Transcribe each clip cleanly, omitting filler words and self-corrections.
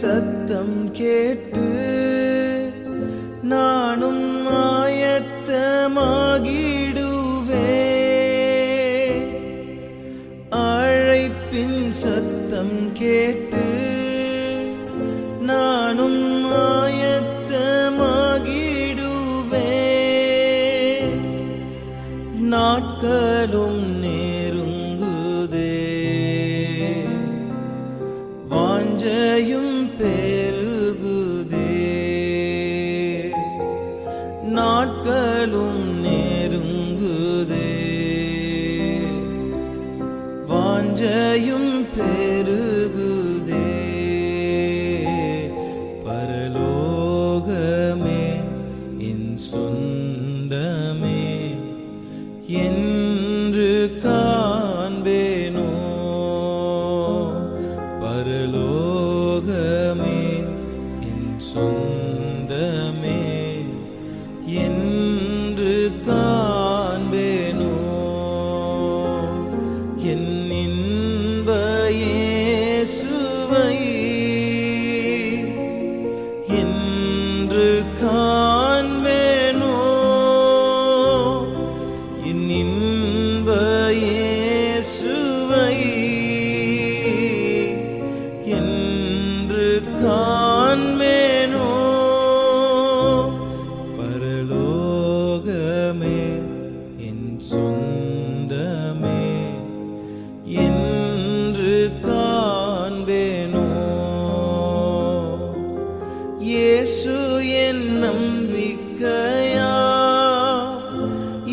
சத்தம் கேட்டு நானும் ஆயத்தமாகிடுவே. அழைப்பின் சத்தம் கேட்டு நானும் ஆயத்தமாகிடுவே. நாட்களும் நெருங்குதே, வாஞ்சையும் பெருகுதே. நாட்களும் நெருங்குதே, வாஞ்சையும் பெருகுதே. பரலோகமே என் சொந்தமே என்று காண்பேனோ. பரலோகமே என் சொந்தமே என்று காண்பேனோ. என் இன்ப இயேசுவை என்று காண்பேனோ. என் இன்ப இயேசுவை என்று காண்பேனோ. பரலோகமே என் சொந்தமே என்று காண்பேனோ. இயேசு என் நம்பிக்கையா,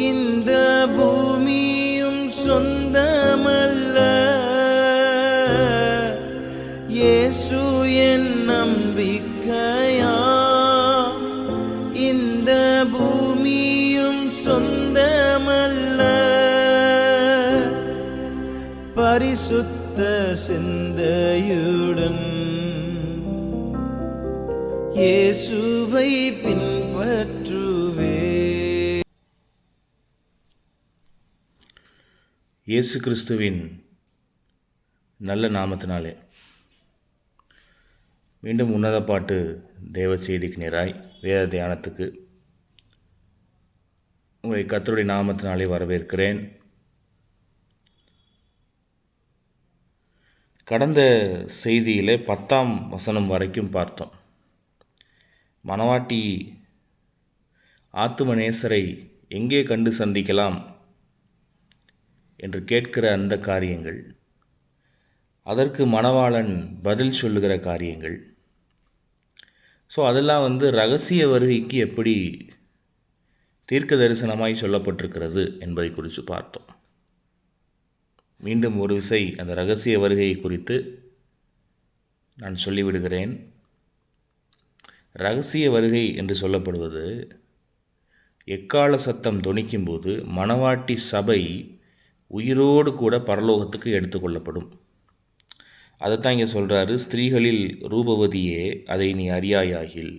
இந்த பூமியும் சொந்தமல்ல. இயேசு என் நம்பிக்கையா, இந்த பூமியும் சொந்தமல்ல. பரிசுத்த சிந்தையுடன் இயேசுவை பின்பற்றுவே. இயேசு கிறிஸ்துவின் நல்ல நாமத்தினாலே மீண்டும் உன்னத பாட்டு தேவ செய்திக்கு நேராய் வேத தியானத்துக்கு உங்களை கர்த்தருடைய நாமத்தினாலே வரவேற்கிறேன். கடந்த செய்தியிலே 10ஆம் வசனம் வரைக்கும் பார்த்தோம். மணவாட்டி ஆத்துமநேசரை எங்கே கண்டு சந்திக்கலாம் என்று கேட்கிற அந்த காரியங்கள், அதற்கு மணவாளன் பதில் சொல்லுகிற காரியங்கள். அதெல்லாம் ரகசிய வருகைக்கு எப்படி தீர்க்க தரிசனமாய் சொல்லப்பட்டிருக்கிறது என்பதை குறித்து பார்த்தோம். மீண்டும் ஒரு விசை அந்த ரகசிய வருகை குறித்து நான் சொல்லிவிடுகிறேன். ரகசிய வருகை என்று சொல்லப்படுவது எக்கால சத்தம் தொனிக்கும்போது மணவாட்டி சபை உயிரோடு கூட பரலோகத்துக்கு எடுத்துக்கொள்ளப்படும். அதைத்தான் இங்கே சொல்கிறாரு, ஸ்திரீகளில் ரூபவதியே அதை நீ அறியாயாகில்.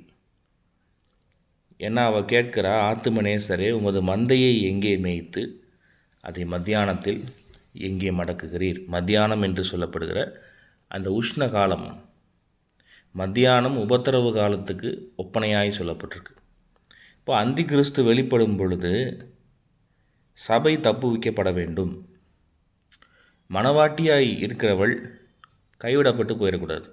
ஏன்னா அவள் கேட்கிறா, ஆத்துமநேசரே உமது மந்தையை எங்கே மேய்த்து அதை மத்தியானத்தில் எங்கே மடக்குகிறீர். மத்தியானம் என்று சொல்லப்படுகிற அந்த உஷ்ண காலம், மத்தியானம் உபத்திரவு காலத்துக்கு ஒப்பனையாய் சொல்லப்பட்டிருக்கு. இப்போ அந்தி கிறிஸ்து வெளிப்படும் பொழுது சபை தப்புவிக்கப்பட வேண்டும். மணவாட்டியாய் இருக்கிறவள் கைவிடப்பட்டு போயிடக்கூடாது.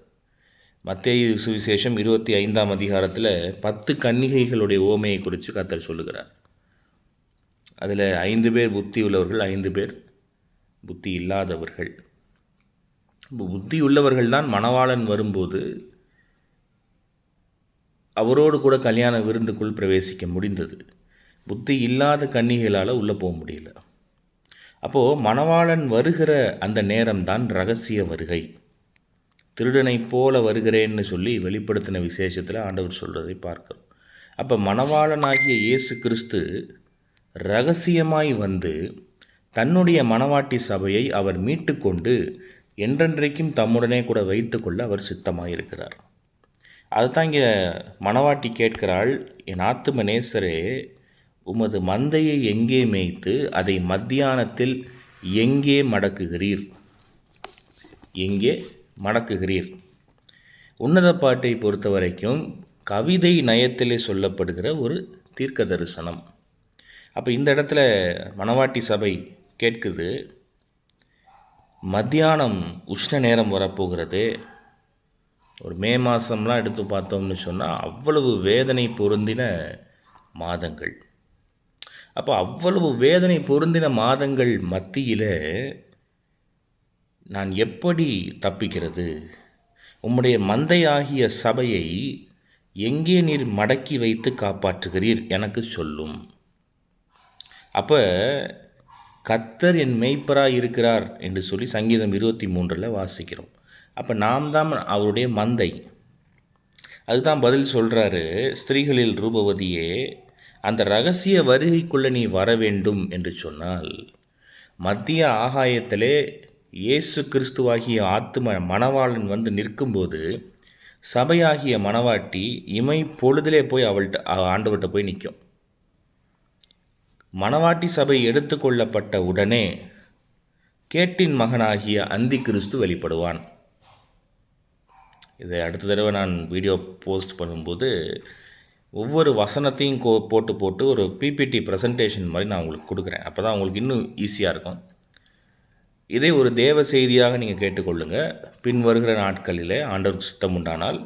மத்தேயு சுவிசேஷம் 25ஆம் அதிகாரத்தில் 10 கன்னிகைகளுடைய ஓமையை குறித்து கர்த்தர் சொல்லுகிறார். அதில் 5 பேர் புத்தி உள்ளவர்கள், 5 பேர் புத்தி இல்லாதவர்கள். புத்தி உள்ளவர்கள் தான் மணவாளன் வரும்போது அவரோடு கூட கல்யாண விருந்துக்குள் பிரவேசிக்க முடிந்தது. புத்தி இல்லாத கன்னிகளால் உள்ளே போக முடியல. அப்போது மணவாளன் வருகிற அந்த நேரம்தான் ரகசிய வருகை. திருடனைப் போல வருகிறேன்னு சொல்லி வெளிப்படுத்தின விசேஷத்தில் ஆண்டவர் சொல்கிறதை பார்க்கிறோம். அப்போ மணவாளனாகிய இயேசு கிறிஸ்து ரகசியமாய் வந்து தன்னுடைய மணவாட்டி சபையை அவர் மீட்டு கொண்டு என்றென்றைக்கும் தம்முடனே கூட வைத்து கொள்ள அவர் சித்தமாயிருக்கிறார். அதுதான் இங்கே மணவாட்டி கேட்கிறாள், என் ஆத்துமநேசரே உமது மந்தையை எங்கே மேய்த்து அதை மத்தியானத்தில் எங்கே மடக்குகிறீர். எங்கே மடக்குகிறீர். உன்னத பாட்டை பொறுத்த வரைக்கும் கவிதை நயத்திலே சொல்லப்படுகிற ஒரு தீர்க்க தரிசனம். அப்போ இந்த இடத்துல மணவாட்டி சபை கேட்குது, மத்தியானம் உஷ்ண நேரம் வரப்போகிறது. ஒரு மே மாதம்லாம் எடுத்து பார்த்தோம்னு சொன்னால் அவ்வளவு வேதனை பொருந்தின மாதங்கள். அப்போ அவ்வளவு வேதனை பொருந்தின மாதங்கள் மத்தியில் நான் எப்படி தப்பிக்கிறது? உம்முடைய மந்தையாகிய சபையை எங்கே நீர் மடக்கி வைத்து காப்பாற்றுகிறீர் எனக்கு சொல்லும். அப்போ கர்த்தர் என் மேய்ப்பராய் இருக்கிறார் என்று சொல்லி சங்கீதம் 23 வாசிக்கிறோம். அப்போ நாம் தான் அவருடைய மந்தை. அதுதான் பதில் சொல்கிறாரு, ஸ்திரீகளில் ரூபவதியே, அந்த ரகசிய வருகைக்குள்ளே நீ வர வேண்டும் என்று சொன்னால் மத்திய ஆகாயத்திலே இயேசு கிறிஸ்துவாகிய ஆத்தும மணவாளன் வந்து நிற்கும்போது சபையாகிய மணவாட்டி இமை பொழுதிலே போய் ஆண்டவர்கிட்ட போய் நிற்கும். மணவாட்டி சபை எடுத்துக்கொள்ளப்பட்ட உடனே கேட்டின் மகனாகிய அந்தி கிறிஸ்து வெளிப்படுவான். இதை அடுத்த தடவை நான் வீடியோ போஸ்ட் பண்ணும்போது ஒவ்வொரு வசனத்தையும் போட்டு ஒரு பிபிடி ப்ரெசன்டேஷன் மாதிரி நான் உங்களுக்கு கொடுக்குறேன். அப்போ தான் உங்களுக்கு இன்னும் ஈஸியாக இருக்கும். இதை ஒரு தேவ செய்தியாக நீங்கள் கேட்டுக்கொள்ளுங்கள். பின் வருகிற நாட்களில் ஆண்டவருக்கு சித்தம் உண்டானால்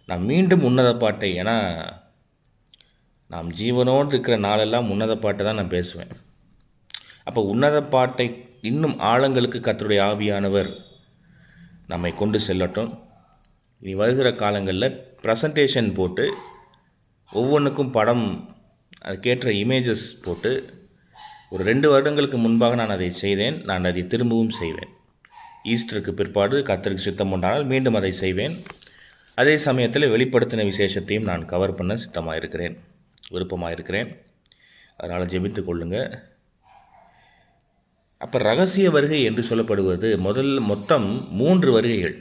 நான் மீண்டும் உன்னத பாட்டை, ஏன்னா நாம் ஜீவனோடு இருக்கிற நாளெல்லாம் உன்னத பாட்டை தான் நான் பேசுவேன். அப்போ உன்னத பாட்டை இன்னும் ஆழங்களுக்கு கர்த்தருடைய ஆவியானவர் நம்மை கொண்டு செல்லட்டும். இனி வருகிற காலங்களில் ப்ரெசன்டேஷன் போட்டு ஒவ்வொன்றுக்கும் படம், அதுக்கேற்ற இமேஜஸ் போட்டு, ஒரு 2 வருடங்களுக்கு முன்பாக நான் அதை செய்தேன். நான் அதை திரும்பவும் செய்வேன். ஈஸ்டருக்கு பிற்பாடு கர்த்தருக்கு சித்தம் உண்டானால் மீண்டும் அதை செய்வேன். அதே சமயத்தில் வெளிப்படுத்தின விசேஷத்தையும் நான் கவர் பண்ண சித்தமாக இருக்கிறேன், விருப்பமாக இருக்கிறேன். அதனால் ஜெபித்து கொள்ளுங்கள். அப்போ ரகசிய வருகை என்று சொல்லப்படுவது மொத்தம் 3 வருகைகள்.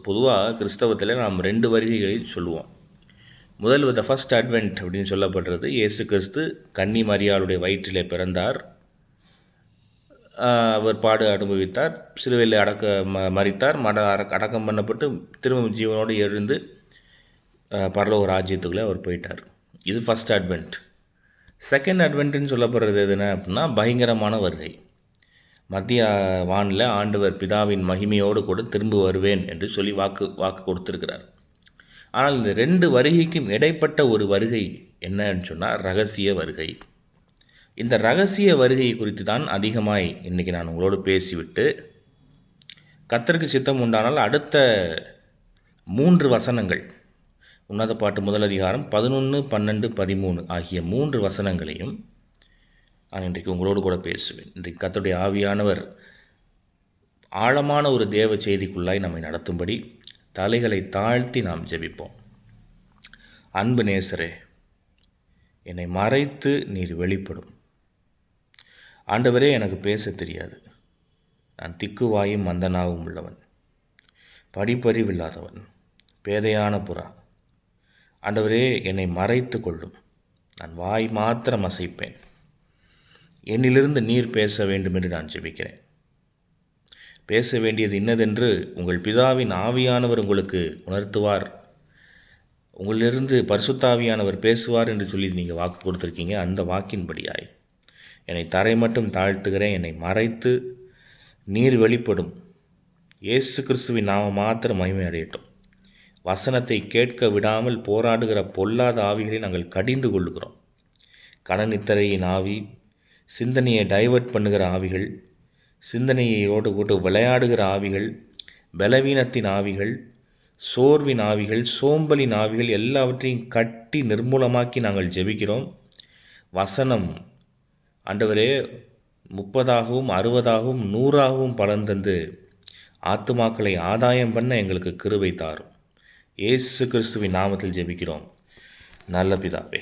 பொதுவாக கிறிஸ்தவத்தில் நாம் 2 வருகைகளை சொல்லுவோம். முதல் த ஃபஸ்ட் அட்வென்ட் அப்படின்னு சொல்லப்படுறது, இயேசு கிறிஸ்து கன்னி மரியாளுடைய வயிற்றிலே பிறந்தார், அவர் பாடு அனுபவித்தார், சிலுவையில் மரித்தார், அடக்கம் பண்ணப்பட்டு திரும்ப ஜீவனோடு எழுந்து பரலோக ராஜ்யத்துக்குள்ளே அவர் போயிட்டார். இது ஃபஸ்ட் அட்வென்ட். செகண்ட் அட்வென்ட்னு சொல்லப்படுறது எதுனா அப்படின்னா பயங்கரமான வருகை. மத்திய வானில் ஆண்டவர் பிதாவின் மகிமையோடு கூட திரும்ப வருவேன் என்று சொல்லி வாக்கு கொடுத்துருக்கிறார். ஆனால் இந்த 2 வருகைக்கும் இடைப்பட்ட ஒரு வருகை என்னன்னு சொன்னால் ரகசிய வருகை. இந்த ரகசிய வருகை குறித்து தான் அதிகமாய் இன்றைக்கி நான் உங்களோடு பேசிவிட்டு, கர்த்தருக்கு சித்தம் உண்டானால் அடுத்த 3 வசனங்கள், உன்னத பாட்டு முதல் அதிகாரம் 11, 12, 13 ஆகிய 3 வசனங்களையும் நான் இன்றைக்கு உங்களோடு கூட பேசுவேன். இன்றைக்கு கர்த்தருடைய ஆவியானவர் ஆழமான ஒரு தேவ செய்திக்குள்ளாய் நம்மை நடத்தும்படி தலைகளை தாழ்த்தி நாம் ஜெபிப்போம். அன்பு நேசரே, என்னை மறைத்து நீர் வெளிப்படும். ஆண்டவரே, எனக்கு பேச தெரியாது. நான் திக்குவாயும் மந்தனாவும் உள்ளவன், படிப்பறிவில்லாதவன், பேதையான புறா. ஆண்டவரே, என்னை மறைத்து கொள்ளும். நான் வாய் மாத்திரம் அசைப்பேன். என்னிலிருந்து நீர் பேச வேண்டும் என்று நான் ஜெபிக்கிறேன். பேச வேண்டியது இன்னதென்று உங்கள் பிதாவின் ஆவியானவர் உங்களுக்கு உணர்த்துவார். உங்களிலிருந்து பரிசுத்தாவியானவர் பேசுவார் என்று சொல்லி நீங்கள் வாக்கு கொடுத்துருக்கீங்க. அந்த வாக்கின்படியாய் என்னை தரை மட்டும் தாழ்த்துகிறேன். என்னை மறைத்து நீர் வெளிப்படும். இயேசு கிறிஸ்துவின் நாமம் மாத்திரம் மகிமை அடையட்டும். வசனத்தை கேட்க விடாமல் போராடுகிற பொல்லாத ஆவிகளை நாங்கள் கடிந்து கொள்ளுகிறோம். கடனித்தரையின் ஆவி, சிந்தனையை டைவர்ட் பண்ணுகிற ஆவிகள், சிந்தனையோடு கூட்டு விளையாடுகிற ஆவிகள், பலவீனத்தின் ஆவிகள், சோர்வின் ஆவிகள், சோம்பலின் ஆவிகள் எல்லாவற்றையும் கட்டி நிர்மூலமாக்கி நாங்கள் ஜெபிக்கிறோம். வசனம் ஆண்டவரே 30ஆகவும் 60ஆகவும் 100ஆகவும் பலன் தந்து ஆத்துமாக்களை ஆதாயம் பண்ண எங்களுக்கு கிருபை தாரும். இயேசு கிறிஸ்துவின் நாமத்தில் ஜெபிக்கிறோம் நல்ல பிதாவே,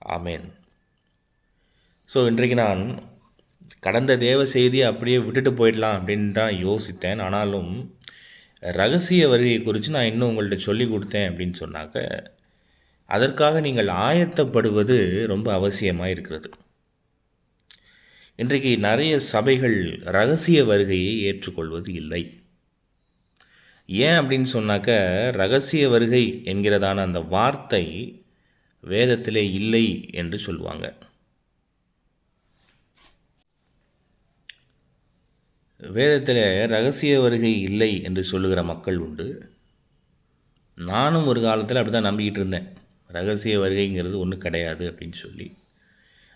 ஆமேன். ஸோ இன்றைக்கு நான் கடந்த தேவ செய்தியை அப்படியே விட்டுட்டு போயிடலாம் அப்படின்னு தான் யோசித்தேன். ஆனாலும் ரகசிய வருகை குறித்து நான் இன்னும் உங்கள்கிட்ட சொல்லி கொடுத்தேன் அப்படின்னு சொன்னாக்க, அதற்காக நீங்கள் ஆயத்தப்படுவது ரொம்ப அவசியமாக இருக்கிறது. இன்றைக்கு நிறைய சபைகள் ரகசிய வருகையை ஏற்றுக்கொள்வது இல்லை. ஏன் அப்படின்னு சொன்னாக்க, ரகசிய வருகை என்கிறதான அந்த வார்த்தை வேதத்திலே இல்லை என்று சொல்லுவாங்க. வேதத்தில் ரகசிய வருகை இல்லை என்று சொல்லுகிற மக்கள் உண்டு. நானும் ஒரு காலத்தில் அப்படி தான் நம்பிக்கிட்டு இருந்தேன். ரகசிய வருகைங்கிறது ஒன்றும் கிடையாது அப்படின்னு சொல்லி.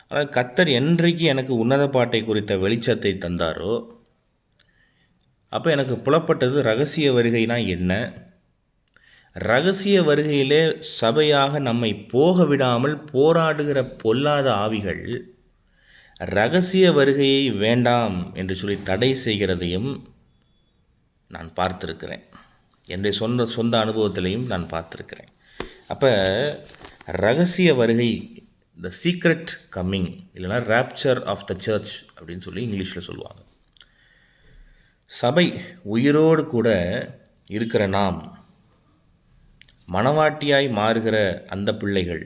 ஆனால் கர்த்தர் என்றைக்கு எனக்கு உன்னத பாட்டை குறித்த வெளிச்சத்தை தந்தாரோ, அப்போ எனக்கு புலப்பட்டது ரகசிய வருகைனா என்ன, ரகசிய வருகையிலே சபையாக நம்மை போக விடாமல் போராடுகிற பொல்லாத ஆவிகள் ரகசிய வருகையை வேண்டாம் என்று சொல்லி தடை செய்கிறதையும் நான் பார்த்துருக்கிறேன். என்னுடைய சொந்த அனுபவத்திலையும் நான் பார்த்துருக்கிறேன். அப்போ ரகசிய வருகை, த சீக்ரெட் கம்மிங், இல்லைனா ராப்சர் ஆஃப் த சர்ச் அப்படின்னு சொல்லி இங்கிலீஷில் சொல்லுவாங்க. சபை உயிரோடு கூட இருக்கிற நாம் மணவாட்டியாய் மாறுகிற அந்த பிள்ளைகள்,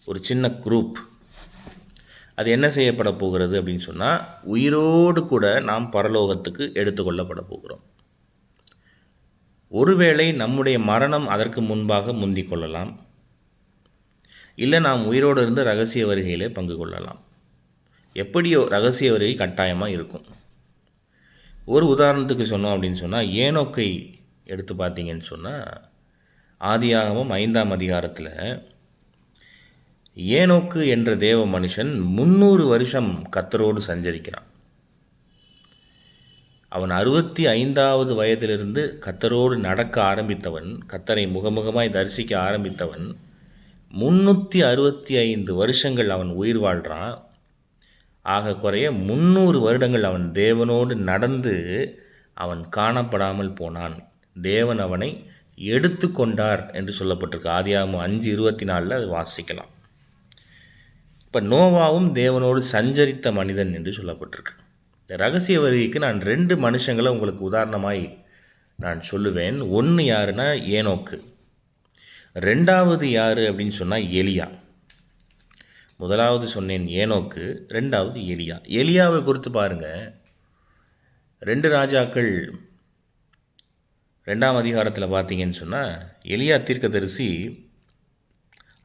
ஒரு சின்ன குரூப், அது என்ன செய்யப்பட போகிறது அப்படின்னு சொன்னால், உயிரோடு கூட நாம் பரலோகத்துக்கு எடுத்துக்கொள்ளப்பட போகிறோம். ஒருவேளை நம்முடைய மரணம் அதற்கு முன்பாக முந்திக் கொள்ளலாம், இல்லை நாம் உயிரோடு இருந்து ரகசிய வருகையிலே பங்கு கொள்ளலாம். எப்படியோ ரகசிய வருகை கட்டாயமாக இருக்கும். ஒரு உதாரணத்துக்கு சொன்னோம் அப்படின்னு சொன்னால், ஏனோக்கை எடுத்து பார்த்தீங்கன்னு சொன்னால், ஆதியாகமம் 5ஆம் அதிகாரத்தில் ஏனோக்கு என்ற தேவ மனுஷன் 300 வருஷம் கர்த்தரோடு சஞ்சரிக்கிறான். அவன் 65வது வயதிலிருந்து கர்த்தரோடு நடக்க ஆரம்பித்தவன், கர்த்தரை முகமுகமாய் தரிசிக்க ஆரம்பித்தவன் 365 வருஷங்கள் அவன் உயிர் வாழ்கிறான். ஆக குறைய 300 வருடங்கள் அவன் தேவனோடு நடந்து அவன் காணப்படாமல் போனான். தேவன் அவனை எடுத்து கொண்டார் என்று சொல்லப்பட்டிருக்கு. ஆதியாகமம் 5:24 அது வாசிக்கலாம். இப்போ நோவாவும் தேவனோடு சஞ்சரித்த மனிதன் என்று சொல்லப்பட்டிருக்கு. இந்த ரகசிய வருகைக்கு நான் 2 மனுஷங்களை உங்களுக்கு உதாரணமாய் நான் சொல்லுவேன். ஒன்று யாருன்னா ஏனோக்கு, ரெண்டாவது யார் அப்படின்னு சொன்னால் எலியா. முதலாவது சொன்னேன் ஏனோக்கு, ரெண்டாவது எலியா. எலியாவை குறித்து பாருங்கள், 2 ராஜாக்கள் 2ஆம் அதிகாரத்தில் பார்த்தீங்கன்னு சொன்னால், எலியா தீர்க்கதரிசி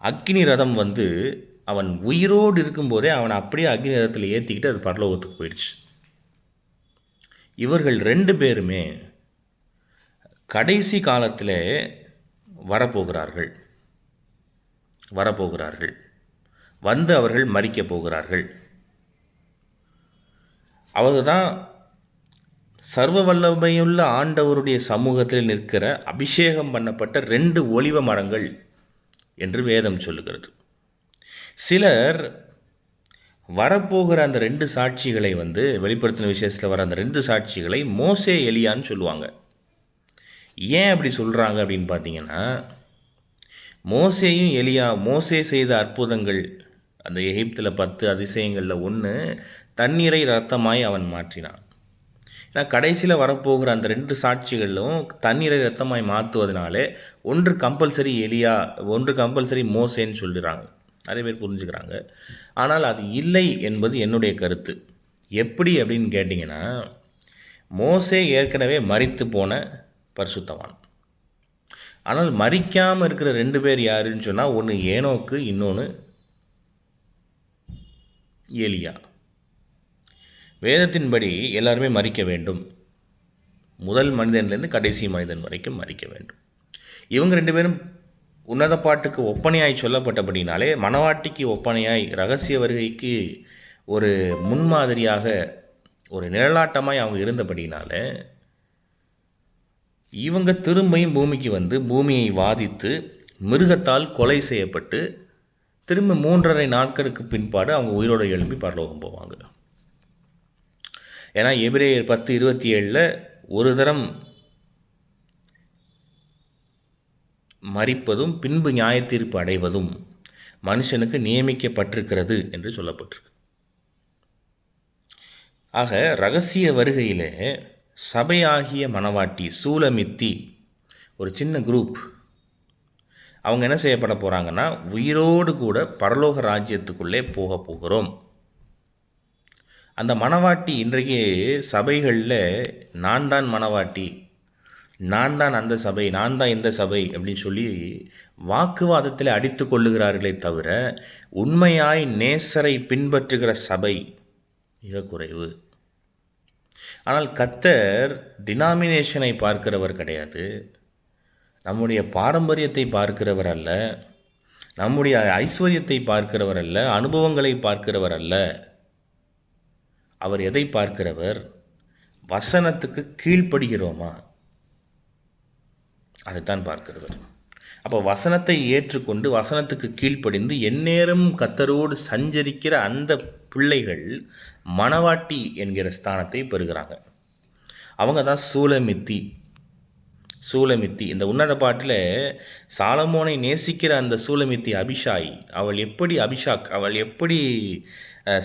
அக்கினி ரதம் வந்து அவன் உயிரோடு இருக்கும்போதே அவனை அப்படியே அக்னி ரதத்தில் ஏற்றிக்கிட்டு அது பரலோகத்துக்கு போயிடுச்சு. இவர்கள் 2 பேருமே கடைசி காலத்தில் வரப்போகிறார்கள். வந்து அவர்கள் மரிக்கப் போகிறார்கள். அவர்கள் தான் சர்வ வல்லமையுள்ள ஆண்டவருடைய சமூகத்தில் நிற்கிற அபிஷேகம் பண்ணப்பட்ட 2 ஒலிவ மரங்கள் என்று வேதம் சொல்லுகிறது. சிலர் வரப்போகிற அந்த 2 சாட்சிகளை வந்து வெளிப்படுத்தின விசேஷத்தில் வர அந்த 2 சாட்சிகளை மோசே எலியான்னு சொல்லுவாங்க. ஏன் அப்படி சொல்கிறாங்க அப்படின்னு பார்த்தீங்கன்னா, மோசேயும் எலியா, மோசே செய்த அற்புதங்கள், அந்த எகிப்தில் 10 அதிசயங்களில் ஒன்று, தண்ணீரை இரத்தமாய் அவன் மாற்றினான். ஏன்னா கடைசியில் வரப்போகிற அந்த 2 சாட்சிகளிலும் தண்ணீரை இரத்தமாய் மாற்றுவதனாலே ஒன்று கம்பல்சரி எலியா, ஒன்று கம்பல்சரி மோசேன்னு சொல்லுறாங்க. நிறைய பேர் புரிஞ்சுக்கிறாங்க. ஆனால் அது இல்லை என்பது என்னுடைய கருத்து. எப்படி அப்படின்னு கேட்டிங்கன்னா, மோசே ஏற்கனவே மரித்து போன பரிசுத்தவான். ஆனால் மரிக்காமல் இருக்கிற 2 பேர் யாருன்னு சொன்னால், ஒன்று ஏனோக்கு, இன்னொன்று எலியா. வேதத்தின்படி எல்லாருமே மரிக்க வேண்டும். முதல் மனிதன்லேருந்து கடைசி மனிதன் வரைக்கும் மரிக்க வேண்டும். இவங்க 2 பேரும் உன்னத பாட்டுக்கு ஒப்பனையாய் சொல்லப்பட்டபடினாலே, மணவாட்டிக்கு ஒப்பனையாய், ரகசிய வருகைக்கு ஒரு முன்மாதிரியாக, ஒரு நிழலாட்டமாய் அவங்க இருந்தபடினால, இவங்க திரும்பியும் பூமிக்கு வந்து பூமியை வாதித்து மிருகத்தால் கொலை செய்யப்பட்டு திரும்ப 3.5 நாட்களுக்கு பின்பாடு அவங்க உயிரோடு எழும்பி பரலோகம் போவாங்க. ஏன்னா எபிரேயர் 10:27 ஒரு தரம் மரிப்பதும் பின்பு நியாயத்தீர்ப்பு அடைவதும் மனுஷனுக்கு நியமிக்கப்பட்டிருக்கிறது என்று சொல்லப்பட்டிருக்கு. ஆக ரகசிய வருகையில் சபையாகிய மணவாட்டி சூலமித்தி, ஒரு சின்ன குரூப், அவங்க என்ன செய்யப்பட போகிறாங்கன்னா, உயிரோடு கூட பரலோக ராஜ்யத்துக்குள்ளே போக போகிறோம். அந்த மணவாட்டி இன்றைக்கு சபைகளில் நான் தான் மணவாட்டி, நான் தான் அந்த சபை, நான் தான் இந்த சபை அப்படின்னு சொல்லி வாக்குவாதத்தில் அடித்து கொள்ளுகிறார்களே தவிர உண்மையாய் நேசரை பின்பற்றுகிற சபை மிக குறைவு. ஆனால் கர்த்தர் டினாமினேஷனை பார்க்கிறவர் கிடையாது, நம்முடைய பாரம்பரியத்தை பார்க்கிறவர் அல்ல, நம்முடைய ஐஸ்வர்யத்தை பார்க்கிறவர் அல்ல, அனுபவங்களை பார்க்கிறவர் அல்ல. அவர் எதை பார்க்கிறவர்? வசனத்துக்கு கீழ்ப்படுகிறோமா, அதைத்தான் பார்க்கிறவர். அப்போ வசனத்தை ஏற்றுக்கொண்டு வசனத்துக்கு கீழ்ப்படிந்து எந்நேரம் கர்த்தரோடு சஞ்சரிக்கிற அந்த பிள்ளைகள் மணவாட்டி என்கிற ஸ்தானத்தை பெறுகிறாங்க. அவங்க தான் சூலமித்தி. இந்த உன்னத பாட்டில் சாலமோனை நேசிக்கிற அந்த சூலமித்தி அபிஷாய், அவள் எப்படி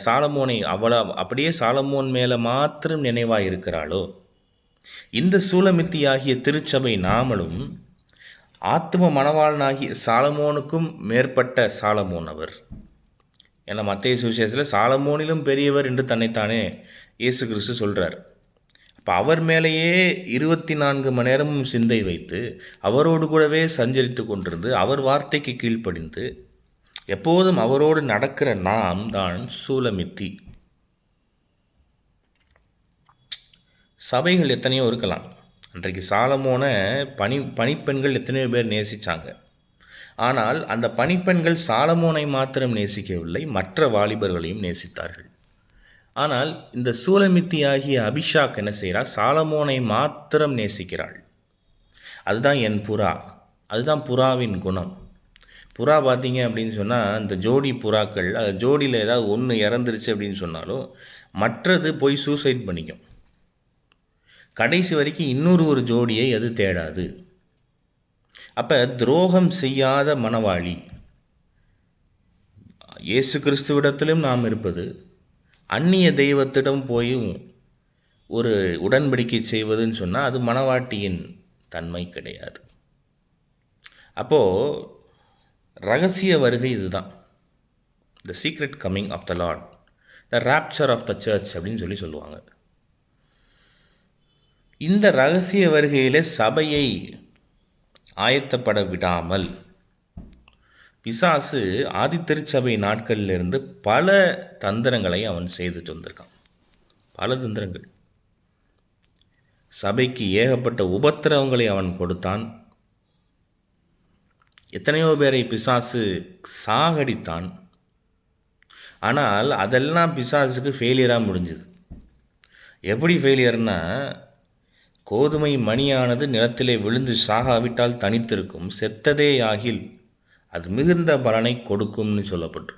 சாலமோனை அப்படியே சாலமோன் மேலே மாத்திரம் நினைவாக இருக்கிறாளோ, இந்த சூலமித்தி ஆகிய திருச்சபை நாமளும் ஆத்ம மணவாளனாகிய சாலமோனுக்கும் மேற்பட்ட சாலமோன் அவர். ஏன்னா மத்தேயு சுவிசேஷத்தில் சாலமோனிலும் பெரியவர் என்று தன்னைத்தானே இயேசு கிறிஸ்து சொல்கிறார். அப்போ அவர் மேலேயே 24 மணி நேரமும் சிந்தை வைத்து அவரோடு கூடவே சஞ்சரித்து கொண்டிருந்து அவர் வார்த்தைக்கு கீழ்ப்படிந்து எப்போதும் அவரோடு நடக்கிற நாம் தான் சூலமித்தி. சபைகள் எத்தனையோ இருக்கலாம். அன்றைக்கு சாலமோனை பணிப்பெண்கள் எத்தனையோ பேர் நேசித்தாங்க. ஆனால் அந்த பணிப்பெண்கள் சாலமோனை மாத்திரம் நேசிக்கவில்லை, மற்ற வாலிபர்களையும் நேசித்தார்கள். ஆனால் இந்த சூலமித்தி ஆகிய அபிஷாக் என்ன செய்கிறார்? சாலமோனை மாத்திரம் நேசிக்கிறாள். அதுதான் என் புறா, அதுதான் புறாவின் குணம். புறா பார்த்தீங்க அப்படின்னு சொன்னால் இந்த ஜோடி புறாக்கள், அது ஜோடியில் ஏதாவது ஒன்று இறந்துருச்சு அப்படின்னு சொன்னாலும் மற்றது போய் சூசைட் பண்ணிக்கும். கடைசி வரைக்கும் இன்னொரு ஜோடியை அது தேடாது. அப்போ துரோகம் செய்யாத மணவாளி இயேசு கிறிஸ்துவிடத்திலும் நாம் இருப்பது, அந்நிய தெய்வத்திடம் போய் ஒரு உடன்படிக்கை செய்வதுன்னு சொன்னால் அது மணவாட்டியின் தன்மை கிடையாது. அப்போது ரகசிய வருகை இதுதான், the secret coming of the Lord, the rapture of the church அப்படின்னு சொல்லுவாங்க. இந்த ரகசிய வருகையில் சபையை ஆயத்தப்பட விடாமல் பிசாசு ஆதி திருச்சபை நாட்களிலிருந்து பல தந்திரங்களை அவன் செய்துட்டு வந்திருக்கான். பல தந்திரங்கள். சபைக்கு ஏகப்பட்ட உபத்திரவங்களை அவன் கொடுத்தான். எத்தனையோ பேரை பிசாசு சாகடித்தான். ஆனால் அதெல்லாம் பிசாசுக்கு ஃபெயிலியராக முடிஞ்சுது. எப்படி ஃபெயிலியர்னா, கோதுமை மணியானது நிலத்திலே விழுந்து சாகாவிட்டால் தனித்திருக்கும், செத்ததே ஆகில் அது மிகுந்த பலனை கொடுக்கும்னு சொல்லப்பட்டு.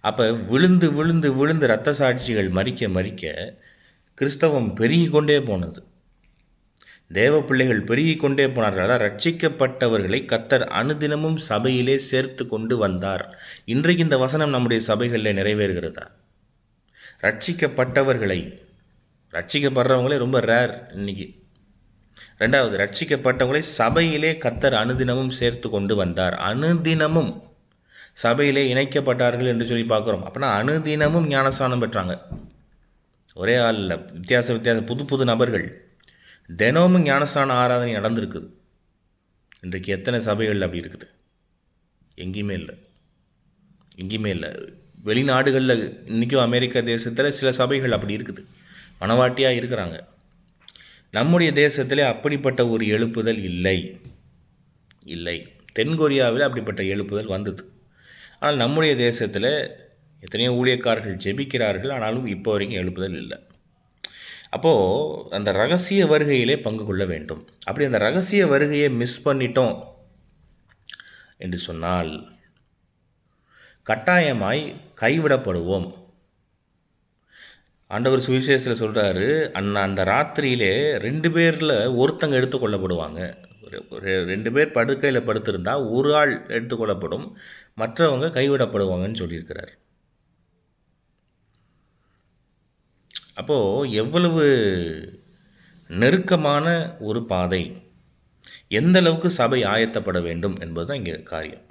அப்போ விழுந்து விழுந்து விழுந்து இரத்த சாட்சிகள் மறிக்க கிறிஸ்தவம் பெருகி கொண்டே போனது. தேவ பிள்ளைகள் பெருகி கொண்டே போனார்கள். அதாவது ரட்சிக்கப்பட்டவர்களை கர்த்தர் அனுதினமும் சபையிலே சேர்த்து கொண்டு வந்தார். இன்றைக்கு இந்த வசனம் நம்முடைய சபைகளில் நிறைவேறுகிறதா? ரட்சிக்கப்படுறவங்களே ரொம்ப ரேர் இன்னைக்கு. ரெண்டாவது, ரட்சிக்கப்பட்டவங்களை சபையிலே கர்த்தர் அனுதினமும் சேர்த்து கொண்டு வந்தார். அனுதினமும் சபையிலே இணைக்கப்பட்டார்கள் என்று சொல்லி பார்க்குறோம். அப்படின்னா அனுதினமும் ஞானஸ்நானம் பெற்றாங்க. ஒரே ஆள் இல்லை, வித்தியாச புது நபர்கள். தினமும் ஞானஸ்நான ஆராதனை நடந்திருக்குது. இன்றைக்கு எத்தனை சபைகள் அப்படி இருக்குது? எங்கேயுமே இல்லை. வெளிநாடுகளில் இன்றைக்கும் அமெரிக்கா தேசத்தில் சில சபைகள் அப்படி இருக்குது, மனவாட்டியாக இருக்கிறாங்க. நம்முடைய தேசத்திலே அப்படிப்பட்ட ஒரு எழுப்புதல் இல்லை. தென்கொரியாவில் அப்படிப்பட்ட எழுப்புதல் வந்தது. ஆனால் நம்முடைய தேசத்தில் எத்தனையோ ஊழியக்காரர்கள் ஜெபிக்கிறார்கள், ஆனாலும் இப்போ வரைக்கும் எழுப்புதல் இல்லை. அப்போது அந்த ரகசிய வருகையிலே பங்கு கொள்ள வேண்டும். அப்படி அந்த ரகசிய வருகையை மிஸ் பண்ணிட்டோம் என்று சொன்னால் கட்டாயமாய் கைவிடப்படுவோம். ஆண்டவர் சுவிசேஷத்தில் சொல்கிறாரு, அந்த ராத்திரியிலே 2 பேரில் ஒருத்தங்க எடுத்துக்கொள்ளப்படுவாங்க. 2 பேர் படுக்கையில் படுத்திருந்தால் ஒரு ஆள் எடுத்துக்கொள்ளப்படும், மற்றவங்க கைவிடப்படுவாங்கன்னு சொல்லியிருக்கிறார். அப்போது எவ்வளவு நெருக்கமான ஒரு பாதை, எந்த அளவுக்கு சபை ஆயத்தப்பட வேண்டும் என்பது தான் இங்கே காரியம்.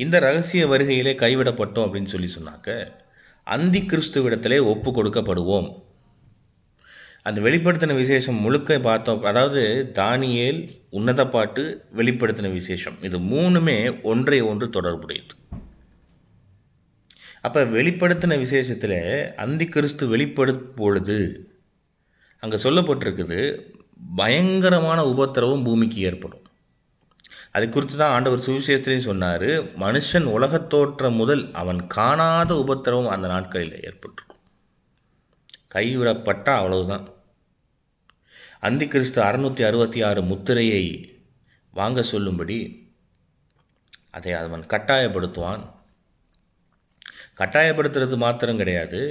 இந்த ரகசிய வருகையிலே கைவிடப்பட்டோம் அப்படின்னு சொன்னாக்க அந்தி கிறிஸ்துவிடத்திலே ஒப்பு கொடுக்கப்படுவோம். அந்த வெளிப்படுத்தின விசேஷம் முழுக்க பார்த்தோம். அதாவது தானியேல், உன்னத பாட்டு, வெளிப்படுத்தின விசேஷம், இது மூணுமே ஒன்றை ஒன்று தொடர்புடையது. அப்போ வெளிப்படுத்தின விசேஷத்தில் அந்தி கிறிஸ்து வெளிப்படும் பொழுது அங்கே சொல்லப்பட்டிருக்குது, பயங்கரமான உபத்திரவம் பூமிக்கு ஏற்படும். அதை குறித்து தான் ஆண்டவர் சுவிசேஷத்திலையும் சொன்னார், மனுஷன் உலகத்தோற்றம் முதல் அவன் காணாத உபத்திரவம் அந்த நாட்களில் ஏற்பட்டிருக்கும். கைவிடப்பட்டால் அவ்வளவுதான். அந்தி கிறிஸ்து 666 முத்திரையை வாங்க சொல்லும்படி அதை அவன் கட்டாயப்படுத்துவான். கட்டாயப்படுத்துறது மாத்திரம் கிடையாது,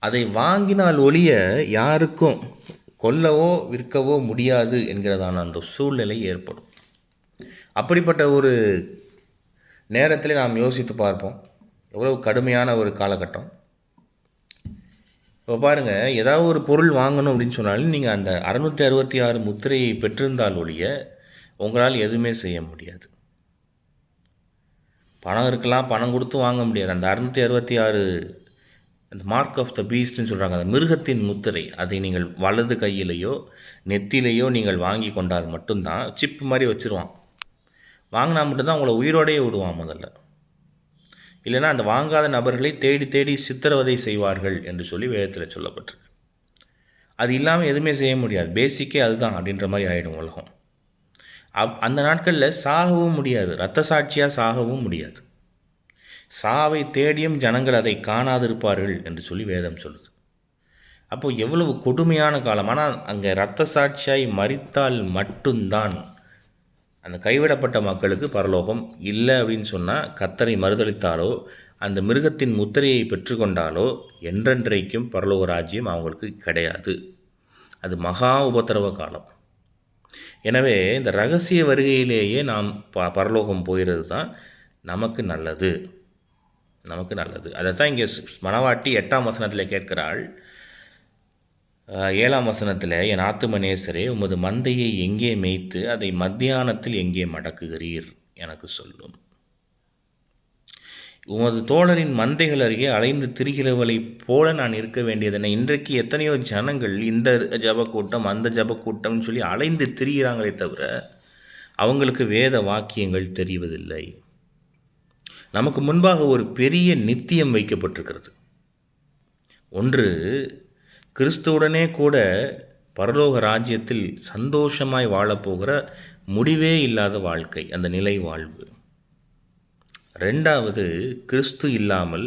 அதை வாங்கினால் ஒழிய யாருக்கும் கொல்லவோ விற்கவோ முடியாது என்கிறதான அந்த சூழ்நிலை ஏற்படும். அப்படிப்பட்ட ஒரு நேரத்தில் நாம் யோசித்து பார்ப்போம், எவ்வளவு கடுமையான ஒரு காலகட்டம். இப்போ பாருங்கள், ஏதாவது ஒரு பொருள் வாங்கணும் அப்படின்னு சொன்னாலும் நீங்கள் அந்த 666 முத்திரையை பெற்றிருந்தால் ஒழிய உங்களால் எதுவுமே செய்ய முடியாது. பணம் இருக்கலாம், பணம் கொடுத்து வாங்க முடியாது. அந்த 666 அந்த மார்க் ஆஃப் த பீஸ்ட்னு சொல்கிறாங்க, அந்த மிருகத்தின் முத்திரை, அதை நீங்கள் வலது கையிலையோ நெத்திலையோ நீங்கள் வாங்கி கொண்டால் மட்டும்தான், சிப் மாதிரி வச்சுருவான், வாங்கினா மட்டும்தான் உங்களை உயிரோடையே விடுவான் முதல்ல. இல்லைனா அந்த வாங்காத நபர்களை தேடி தேடி சித்திரவதை செய்வார்கள் என்று சொல்லி வேதத்தில் சொல்லப்பட்டிருக்கு. அது இல்லாமல் எதுவுமே செய்ய முடியாது, பேசிக்கே அதுதான் அப்படின்ற மாதிரி ஆகிடும் உலகம். அந்த நாட்களில் சாகவும் முடியாது, இரத்த சாட்சியாக சாகவும் முடியாது. சாவை தேடியும் ஜனங்கள் அதை காணாதிருப்பார்கள் என்று சொல்லி வேதம் சொல்லுது. அப்போது எவ்வளவு கொடுமையான காலம். ஆனால் அங்கே இரத்த சாட்சியாய் மரித்தால் மட்டும்தான் அந்த கைவிடப்பட்ட மக்களுக்கு பரலோகம். இல்லை அப்படின்னு சொன்னால், கர்த்தரை மறுதலித்தாலோ அந்த மிருகத்தின் முத்திரையை பெற்றுக்கொண்டாலோ என்றென்றைக்கும் பரலோக ராஜ்யம் அவங்களுக்கு கிடையாது. அது மகா உபத்திரவ காலம். எனவே இந்த ரகசிய வருகையிலேயே நாம் பரலோகம் போகிறது தான் நமக்கு நல்லது, நமக்கு நல்லது. அதை தான் இங்கே மணவாட்டி 8ஆம் வசனத்தில் கேட்கிறாள். 7ஆம் வசனத்தில், என் ஆத்தும நேசரே, உமது மந்தையை எங்கே மேய்த்து அதை மத்தியானத்தில் எங்கே மடக்குகிறீர் எனக்கு சொல்லும். உமது தோழரின் மந்தைகள் அருகே அலைந்து திரிகிறவளை போல நான் இருக்க வேண்டியதென்ன? இன்றைக்கு எத்தனையோ ஜனங்கள் இந்த ஜபக்கூட்டம் அந்த ஜபக்கூட்டம்னு சொல்லி அலைந்து திரிகிறாங்களே தவிர அவங்களுக்கு வேத வாக்கியங்கள் தெரிவதில்லை. நமக்கு முன்பாக ஒரு பெரிய நித்தியம் வைக்கப்பட்டிருக்கிறது. ஒன்று, கிறிஸ்துவுடனே கூட பரலோக ராஜ்யத்தில் சந்தோஷமாய் வாழப்போகிற முடிவே இல்லாத வாழ்க்கை, அந்த நிலை வாழ்வு. ரெண்டாவது, கிறிஸ்து இல்லாமல்,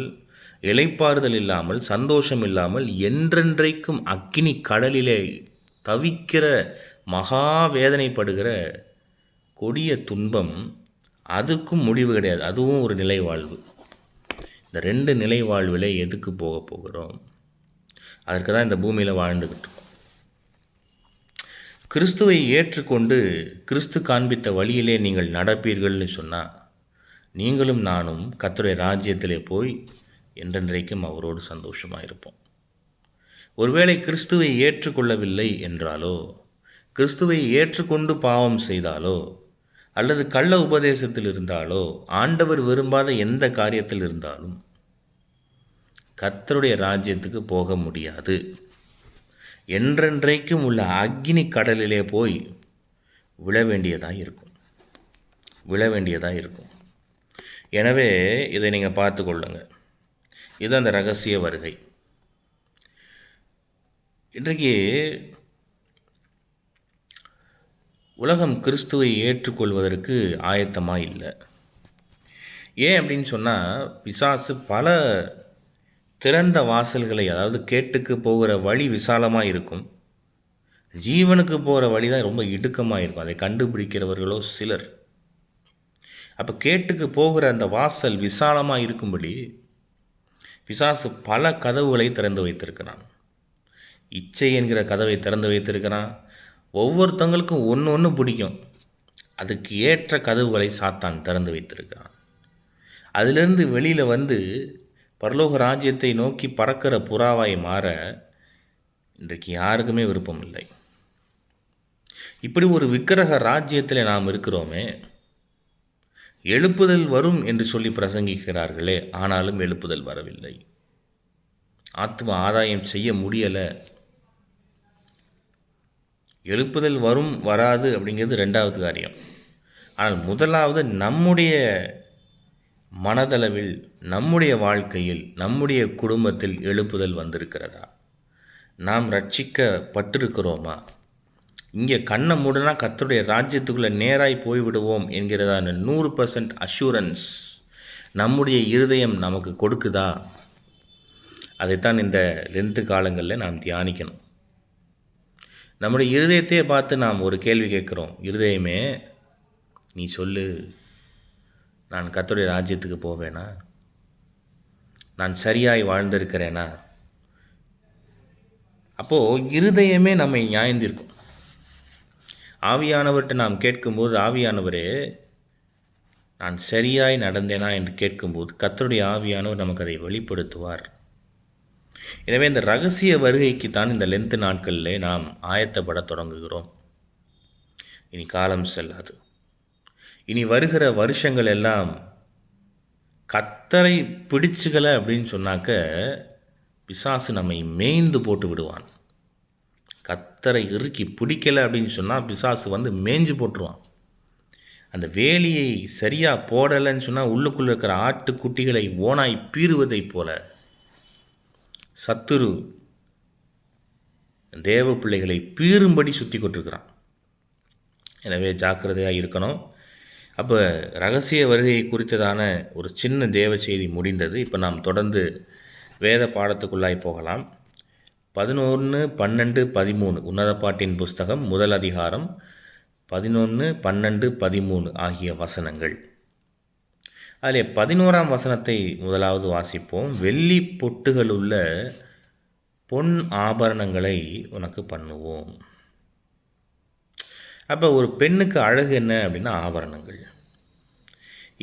இளைப்பாறுதல் இல்லாமல், சந்தோஷம் இல்லாமல் என்றென்றைக்கும் அக்கினி கடலிலே தவிக்கிற மகா வேதனைப்படுகிற கொடிய துன்பம், அதுக்கும் முடிவு கிடையாது. அதுவும் ஒரு நிலை வாழ்வு. இந்த 2 நிலை வாழ்வில் எதுக்கு போக போகிறோம்? அதற்கு தான் இந்த பூமியில் வாழ்ந்துக்கிட்டு இருக்கோம். கிறிஸ்துவை ஏற்றுக்கொண்டு கிறிஸ்து காண்பித்த வழியிலே நீங்கள் நடப்பீர்கள்னு சொன்னால், நீங்களும் நானும் கர்த்தருடைய ராஜ்யத்திலே போய் என்றென்றைக்கும் அவரோடு சந்தோஷமாக இருப்போம். ஒருவேளை கிறிஸ்துவை ஏற்றுக்கொள்ளவில்லை என்றாலோ, கிறிஸ்துவை ஏற்றுக்கொண்டு பாவம் செய்தாலோ, அல்லது கள்ள உபதேசத்தில் இருந்தாலோ, ஆண்டவர் விரும்பாத எந்த காரியத்தில் இருந்தாலும் கர்த்தருடைய ராஜ்யத்துக்கு போக முடியாது. என்றென்றைக்கும் உள்ள அக்கினி கடலிலே போய் விழ வேண்டியதாக இருக்கும், விழ வேண்டியதாக இருக்கும். எனவே இதை நீங்கள் பார்த்து கொள்ளுங்க. இது அந்த ரகசிய வருகை. இன்றைக்கு உலகம் கிறிஸ்துவை ஏற்றுக்கொள்வதற்கு ஆயத்தமாக இல்லை. ஏன் அப்படின்னு சொன்னால், பிசாசு பல திறந்த வாசல்களை, அதாவது கேட்டுக்கு போகிற வழி விசாலமாக இருக்கும், ஜீவனுக்கு போகிற வழி தான் ரொம்ப இடுக்கமாக இருக்கும். அதை கண்டுபிடிக்கிறவர்களோ சிலர். அப்போ கேட்டுக்கு போகிற அந்த வாசல் விசாலமாக இருக்கும்படி பிசாசு பல கதவுகளை திறந்து வைத்திருக்கிறான். இச்சை என்கிற கதவை திறந்து வைத்திருக்கிறான். ஒவ்வொருத்தங்களுக்கும் ஒன்று ஒன்று பிடிக்கும், அதுக்கு ஏற்ற கதவுகளை சாத்தான் திறந்து வைத்திருக்கிறான். அதிலிருந்து வெளியில் வந்து பரலோக ராஜ்யத்தை நோக்கி பறக்கிற புறாவாய் மாற இன்றைக்கு யாருக்குமே விருப்பம் இல்லை. இப்படி ஒரு விக்கிரக ராஜ்யத்தில் நாம் இருக்கிறோமே. எழுப்புதல் வரும் என்று சொல்லி பிரசங்கிக்கிறார்களே, ஆனாலும் எழுப்புதல் வரவில்லை. ஆத்ம ஆதாயம் செய்ய முடியலை. எழுப்புதல் வரும் வராது அப்படிங்கிறது ரெண்டாவது காரியம். ஆனால் முதலாவது நம்முடைய மனதளவில், நம்முடைய வாழ்க்கையில், நம்முடைய குடும்பத்தில் எழுப்புதல் வந்திருக்கிறதா? நாம் ரட்சிக்கப்பட்டிருக்கிறோமா? இங்கே கண்ணை மூடனா கர்த்தருடைய ராஜ்யத்துக்குள்ளே நேராய் போய்விடுவோம் என்கிறதான 100% அஷூரன்ஸ் நம்முடைய இருதயம் நமக்கு கொடுக்குதா? அதைத்தான் இந்த லென்த்து காலங்களில் நாம் தியானிக்கணும். நம்முடைய இருதயத்தையே பார்த்து நாம் ஒரு கேள்வி கேட்குறோம். இருதயமே, நீ சொல்லு, நான் கர்த்தருடைய ராஜ்யத்துக்கு போவேனா? நான் சரியாய் வாழ்ந்திருக்கிறேனா? அப்போது இருதயமே நம்மை நியாயந்திருக்கும். ஆவியானவர்கிட்ட நாம் கேட்கும்போது, ஆவியானவரே நான் சரியாய் நடந்தேனா என்று கேட்கும்போது கர்த்தருடைய ஆவியானவர் நமக்கு அதை வெளிப்படுத்துவார். எனவே இந்த ரகசிய வருகைக்கு தான் இந்த லென்த்து நாட்களில் நாம் ஆயத்தப்பட தொடங்குகிறோம். இனி காலம் செல்லாது. இனி வருகிற வருஷங்கள் எல்லாம் கர்த்தரை பிடிச்சுக்கலை அப்படின்னு சொன்னாக்க பிசாசு நம்மை மேய்ந்து போட்டு விடுவான். கர்த்தரை இறுக்கி பிடிக்கலை அப்படின்னு சொன்னால் பிசாசு வந்து மேய்ஞ்சு போட்டுருவான். அந்த வேலியை சரியாக போடலைன்னு சொன்னால் உள்ளுக்குள்ளே இருக்கிற ஆட்டுக்குட்டிகளை ஓனாய் பீறுவதைப் போல சத்துரு தேவ பிள்ளைகளை பீறும்படி சுற்றி கொண்டிருக்கிறான். எனவே ஜாக்கிரதையாக இருக்கணும். அப்போ ரகசிய வருகையை குறித்ததான ஒரு சின்ன தேவ செய்தி முடிந்தது. இப்போ நாம் தொடர்ந்து வேத பாடத்துக்குள்ளாய் போகலாம். 11, 12, 13 உன்னத பாட்டின் புஸ்தகம் முதல் அதிகாரம் 11, 12, 13 ஆகிய வசனங்கள். அதில் 11ஆம் வசனத்தை முதலாவது வாசிப்போம். வெள்ளி பொட்டுகளுள்ள பொன் ஆபரணங்களை உனக்கு பண்ணுவோம். அப்போ ஒரு பெண்ணுக்கு அழகு என்ன அப்படின்னா ஆபரணங்கள்.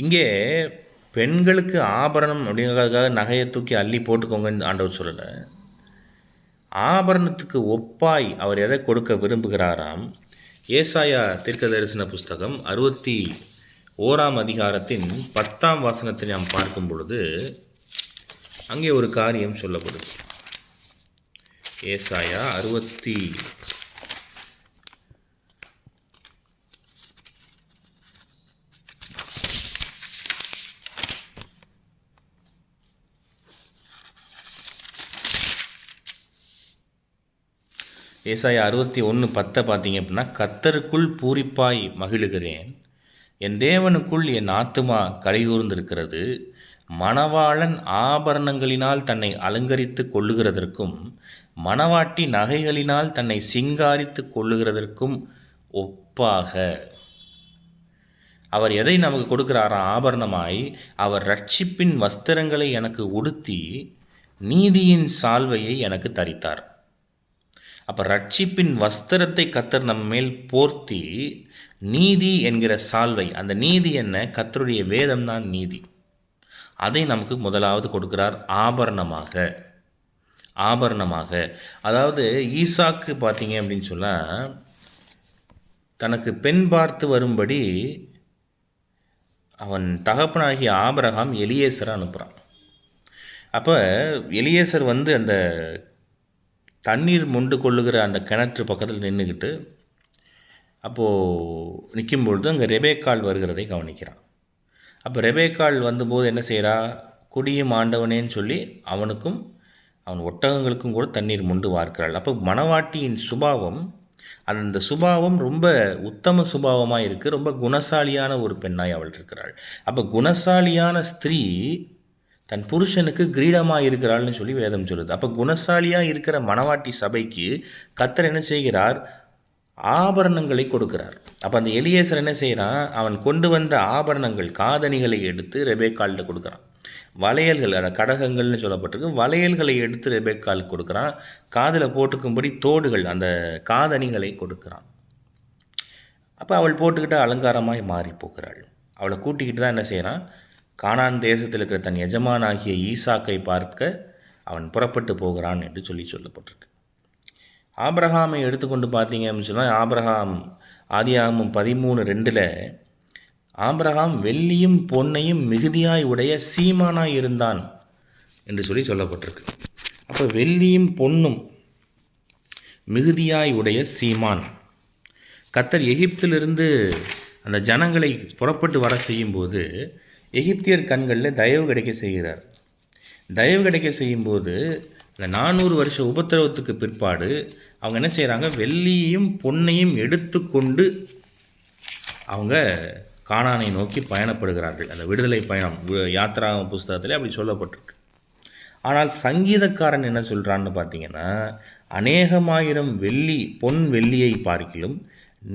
இங்கே பெண்களுக்கு ஆபரணம் அப்படிங்கிறதுக்காக நகையை தூக்கி அள்ளி போட்டுக்கோங்கன்னு ஆண்டவர் சொல்லலை. ஆபரணத்துக்கு ஒப்பாய் அவர் எதை கொடுக்க விரும்புகிறாராம்? ஏசாயா தீர்க்கதரிசன புஸ்தகம் 61ஆம் அதிகாரத்தின் 10ஆம் வசனத்தை நாம் பார்க்கும் பொழுது அங்கே ஒரு காரியம் சொல்லப்படுது. ஏசாயா 61:10 பார்த்தீங்க அப்படின்னா, கர்த்தருக்குள் பூரிப்பாய் மகிழுகிறேன், என் தேவனுக்குள் என் ஆத்துமா கலிகூர்ந்திருக்கிறது. மணவாளன் ஆபரணங்களினால் தன்னை அலங்கரித்து கொள்ளுகிறதற்கும் மணவாட்டி நகைகளினால் தன்னை சிங்காரித்து கொள்ளுகிறதற்கும் ஒப்பாக அவர் எதை நமக்கு கொடுக்கிறாராம்? ஆபரணமாய் அவர் ரட்சிப்பின் வஸ்திரங்களை எனக்கு உடுத்தி நீதியின் சால்வையை எனக்கு தரித்தார். அப்போ ரட்சிப்பின் வஸ்திரத்தை கர்த்தர் நம்ம மேல் போர்த்தி நீதி என்கிற சால்வை, அந்த நீதி என்ன? கர்த்தருடைய வேதம் தான் நீதி. அதை நமக்கு முதலாவது கொடுக்கிறார் ஆபரணமாக. அதாவது ஈசாக்கு பார்த்தீங்க அப்படின்னு சொன்னால் தனக்கு பெண் பார்த்து வரும்படி அவன் தகப்பனாகிய ஆபிரகாம் எலியேசரை அனுப்புகிறான். அப்போ எலியேசர் வந்து அந்த தண்ணீர் மொண்டு கொள்ளுகிற அந்த கிணற்று பக்கத்தில் நின்றுக்கிட்டு அப்போது நிற்கும்பொழுது அங்கே ரெபேக்காள் வருகிறதை கவனிக்கிறான். அப்போ ரெபேக்காள் வந்தபோது என்ன செய்கிறா? குடியும் ஆண்டவனேன்னு சொல்லி அவனுக்கும் அவன் ஒட்டகங்களுக்கும் கூட தண்ணீர் மொண்டு வார்க்கிறாள். அப்போ மணவாட்டியின் சுபாவம், அந்த சுபாவம் ரொம்ப உத்தம சுபாவமாக இருக்குது. ரொம்ப குணசாலியான ஒரு பெண்ணாய் அவள் இருக்கிறாள். அப்போ குணசாலியான ஸ்திரீ தன் புருஷனுக்கு கிரீடமாக இருக்கிறாள்னு சொல்லி வேதம் சொல்லுது. அப்போ குணசாலியாக இருக்கிற மணவாட்டி சபைக்கு கர்த்தர் என்ன செய்கிறார்? ஆபரணங்களை கொடுக்கிறார். அப்போ அந்த எலியேசர் என்ன செய்கிறான்? அவன் கொண்டு வந்த ஆபரணங்கள், காதணிகளை எடுத்து ரெபேக்காள்கிட்ட கொடுக்குறான். வளையல்கள், அந்த கடகங்கள்னு சொல்லப்பட்டிருக்கு, வளையல்களை எடுத்து ரெபேக்காள் கொடுக்குறான். காதில் போட்டுக்கும்படி தோடுகள், அந்த காதணிகளை கொடுக்குறான். அப்போ அவள் போட்டுக்கிட்ட அலங்காரமாய் மாறி போகிறாள். அவளை கூட்டிக்கிட்டு தான் என்ன செய்கிறான்? கானான் தேசத்தில் இருக்கிற தன் எஜமானாகிய ஈசாக்கை பார்க்க அவன் புறப்பட்டு போகிறான் என்று சொல்லப்பட்டிருக்கு. ஆபிரகாமை எடுத்துக்கொண்டு பார்த்தீங்க அப்படின்னு சொன்னால், ஆபிரகாம் ஆதியாகமம் 13:2 ஆபிரகாம் வெள்ளியும் பொன்னையும் மிகுதியாய் உடைய சீமானாய் இருந்தான் என்று சொல்லப்பட்டிருக்கு. அப்போ வெள்ளியும் பொன்னும் மிகுதியாய் உடைய சீமான் கர்த்தர் எகிப்திலிருந்து அந்த ஜனங்களை புறப்பட்டு வர செய்யும்போது எகிப்தியர் கண்களில் தயவு கிடைக்க செய்கிறார். தயவு கிடைக்க செய்யும்போது இந்த 400 வருஷ உபத்திரவத்துக்கு பிற்பாடு அவங்க என்ன செய்கிறாங்க, வெள்ளியையும் பொன்னையும் எடுத்துக்கொண்டு அவங்க கானானை நோக்கி பயணப்படுகிறார்கள். அந்த விடுதலை பயணம் யாத்ரா புஸ்தகத்தில் அப்படி சொல்லப்பட்டிருக்கு. ஆனால் சங்கீதக்காரன் என்ன சொல்கிறான்னு பார்த்தீங்கன்னா, அநேகமாயிரம் பொன் வெள்ளியை பார்க்கிலும்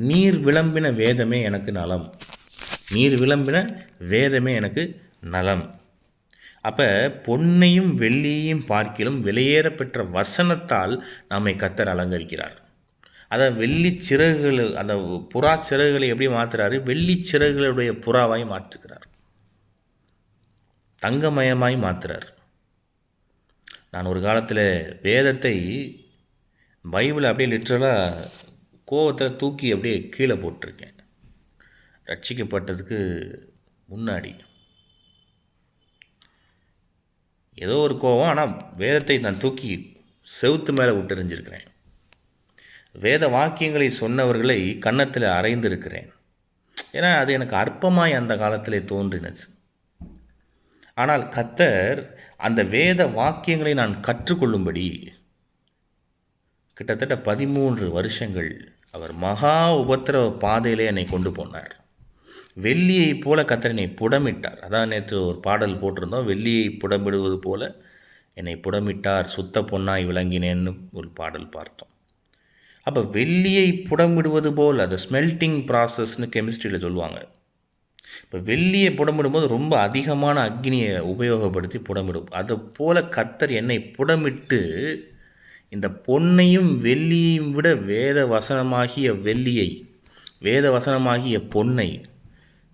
நீர் விளம்பின வேதமே எனக்கு நலம். நீர் விளம்பின வேதமே எனக்கு நலம். அப்போ பொன்னையும் வெள்ளியையும் பார்க்கிலும் விலையேற பெற்ற வசனத்தால் நம்மை கர்த்தர் அலங்கரிக்கிறார். அதை வெள்ளி சிறகுகள், அந்த புறா சிறகுகளை எப்படி மாற்றுறாரு, வெள்ளி சிறகுகளுடைய புறாவாய் மாற்றுகிறார், தங்கமயமாய் மாற்றுறார். நான் ஒரு காலத்தில் வேதத்தை, பைபிளை அப்படியே லிட்ரலாக கோவத்தில் தூக்கி அப்படியே கீழே போட்டிருக்கேன். ரட்சிக்கப்பட்டதுக்கு முன்னாடி ஏதோ ஒரு கோவம், ஆனால் வேதத்தை நான் தூக்கி செவுத்து மேலே விட்டுறிஞ்சிருக்கிறேன். வேத வாக்கியங்களை சொன்னவர்களை கன்னத்தில் அறைந்திருக்கிறேன். ஏன்னா அது எனக்கு அற்பமாய் அந்த காலத்திலே தோன்றினது. ஆனால் கர்த்தர் அந்த வேத வாக்கியங்களை நான் கற்றுக்கொள்ளும்படி கிட்டத்தட்ட 13 வருஷங்கள் அவர் மகா உபத்திரவ பாதையிலே என்னை கொண்டு போனார். வெள்ளியை போல கர்த்தர் என்னை புடமிட்டார். அதான் நேற்று ஒரு பாடல் போட்டிருந்தோம், வெள்ளியை புடமிடுவது போல என்னை புடமிட்டார், சுத்த பொன்னாய் விளங்கினேன்னு ஒரு பாடல் பார்த்தோம். அப்போ வெள்ளியை புடமிடுவது போல், அது ஸ்மெல்ட்டிங் ப்ராசஸ்னு கெமிஸ்ட்ரியில் சொல்லுவாங்க. இப்போ வெள்ளியை புடமிடும்போது ரொம்ப அதிகமான அக்னியை உபயோகப்படுத்தி புடமிடும். அது போல் கர்த்தர் என்னை புடமிட்டு இந்த பொன்னையும் வெள்ளியையும் விட வேத வசனமாகிய பொன்னை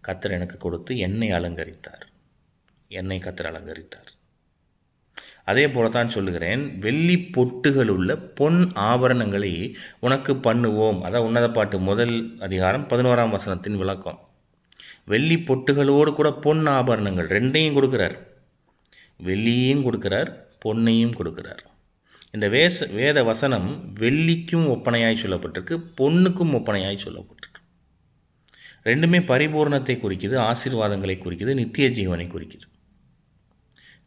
கர்த்தர் எனக்கு கொடுத்து என்னை கர்த்தர் அலங்கரித்தார். அதே போல தான் சொல்லுகிறேன், வெள்ளி பொட்டுகள் உள்ள பொன் ஆபரணங்களை உனக்கு பண்ணுவோம். அதான் உன்னத பாட்டு 1 அதிகாரம் 11ஆம் வசனத்தின் விளக்கம். வெள்ளி பொட்டுகளோடு கூட பொன் ஆபரணங்கள் ரெண்டையும் கொடுக்குறார். வெள்ளியையும் கொடுக்குறார், பொன்னையும் கொடுக்குறார். இந்த வேத வசனம் வெள்ளிக்கும் ஒப்பனையாய் சொல்லப்பட்டிருக்கு, பொன்னுக்கும் ஒப்பனையாய் சொல்லப்பட்டிருக்கு. ரெண்டுமே பரிபூர்ணத்தை குறிக்குது, ஆசீர்வாதங்களை குறிக்குது, நித்திய ஜீவனை குறிக்குது.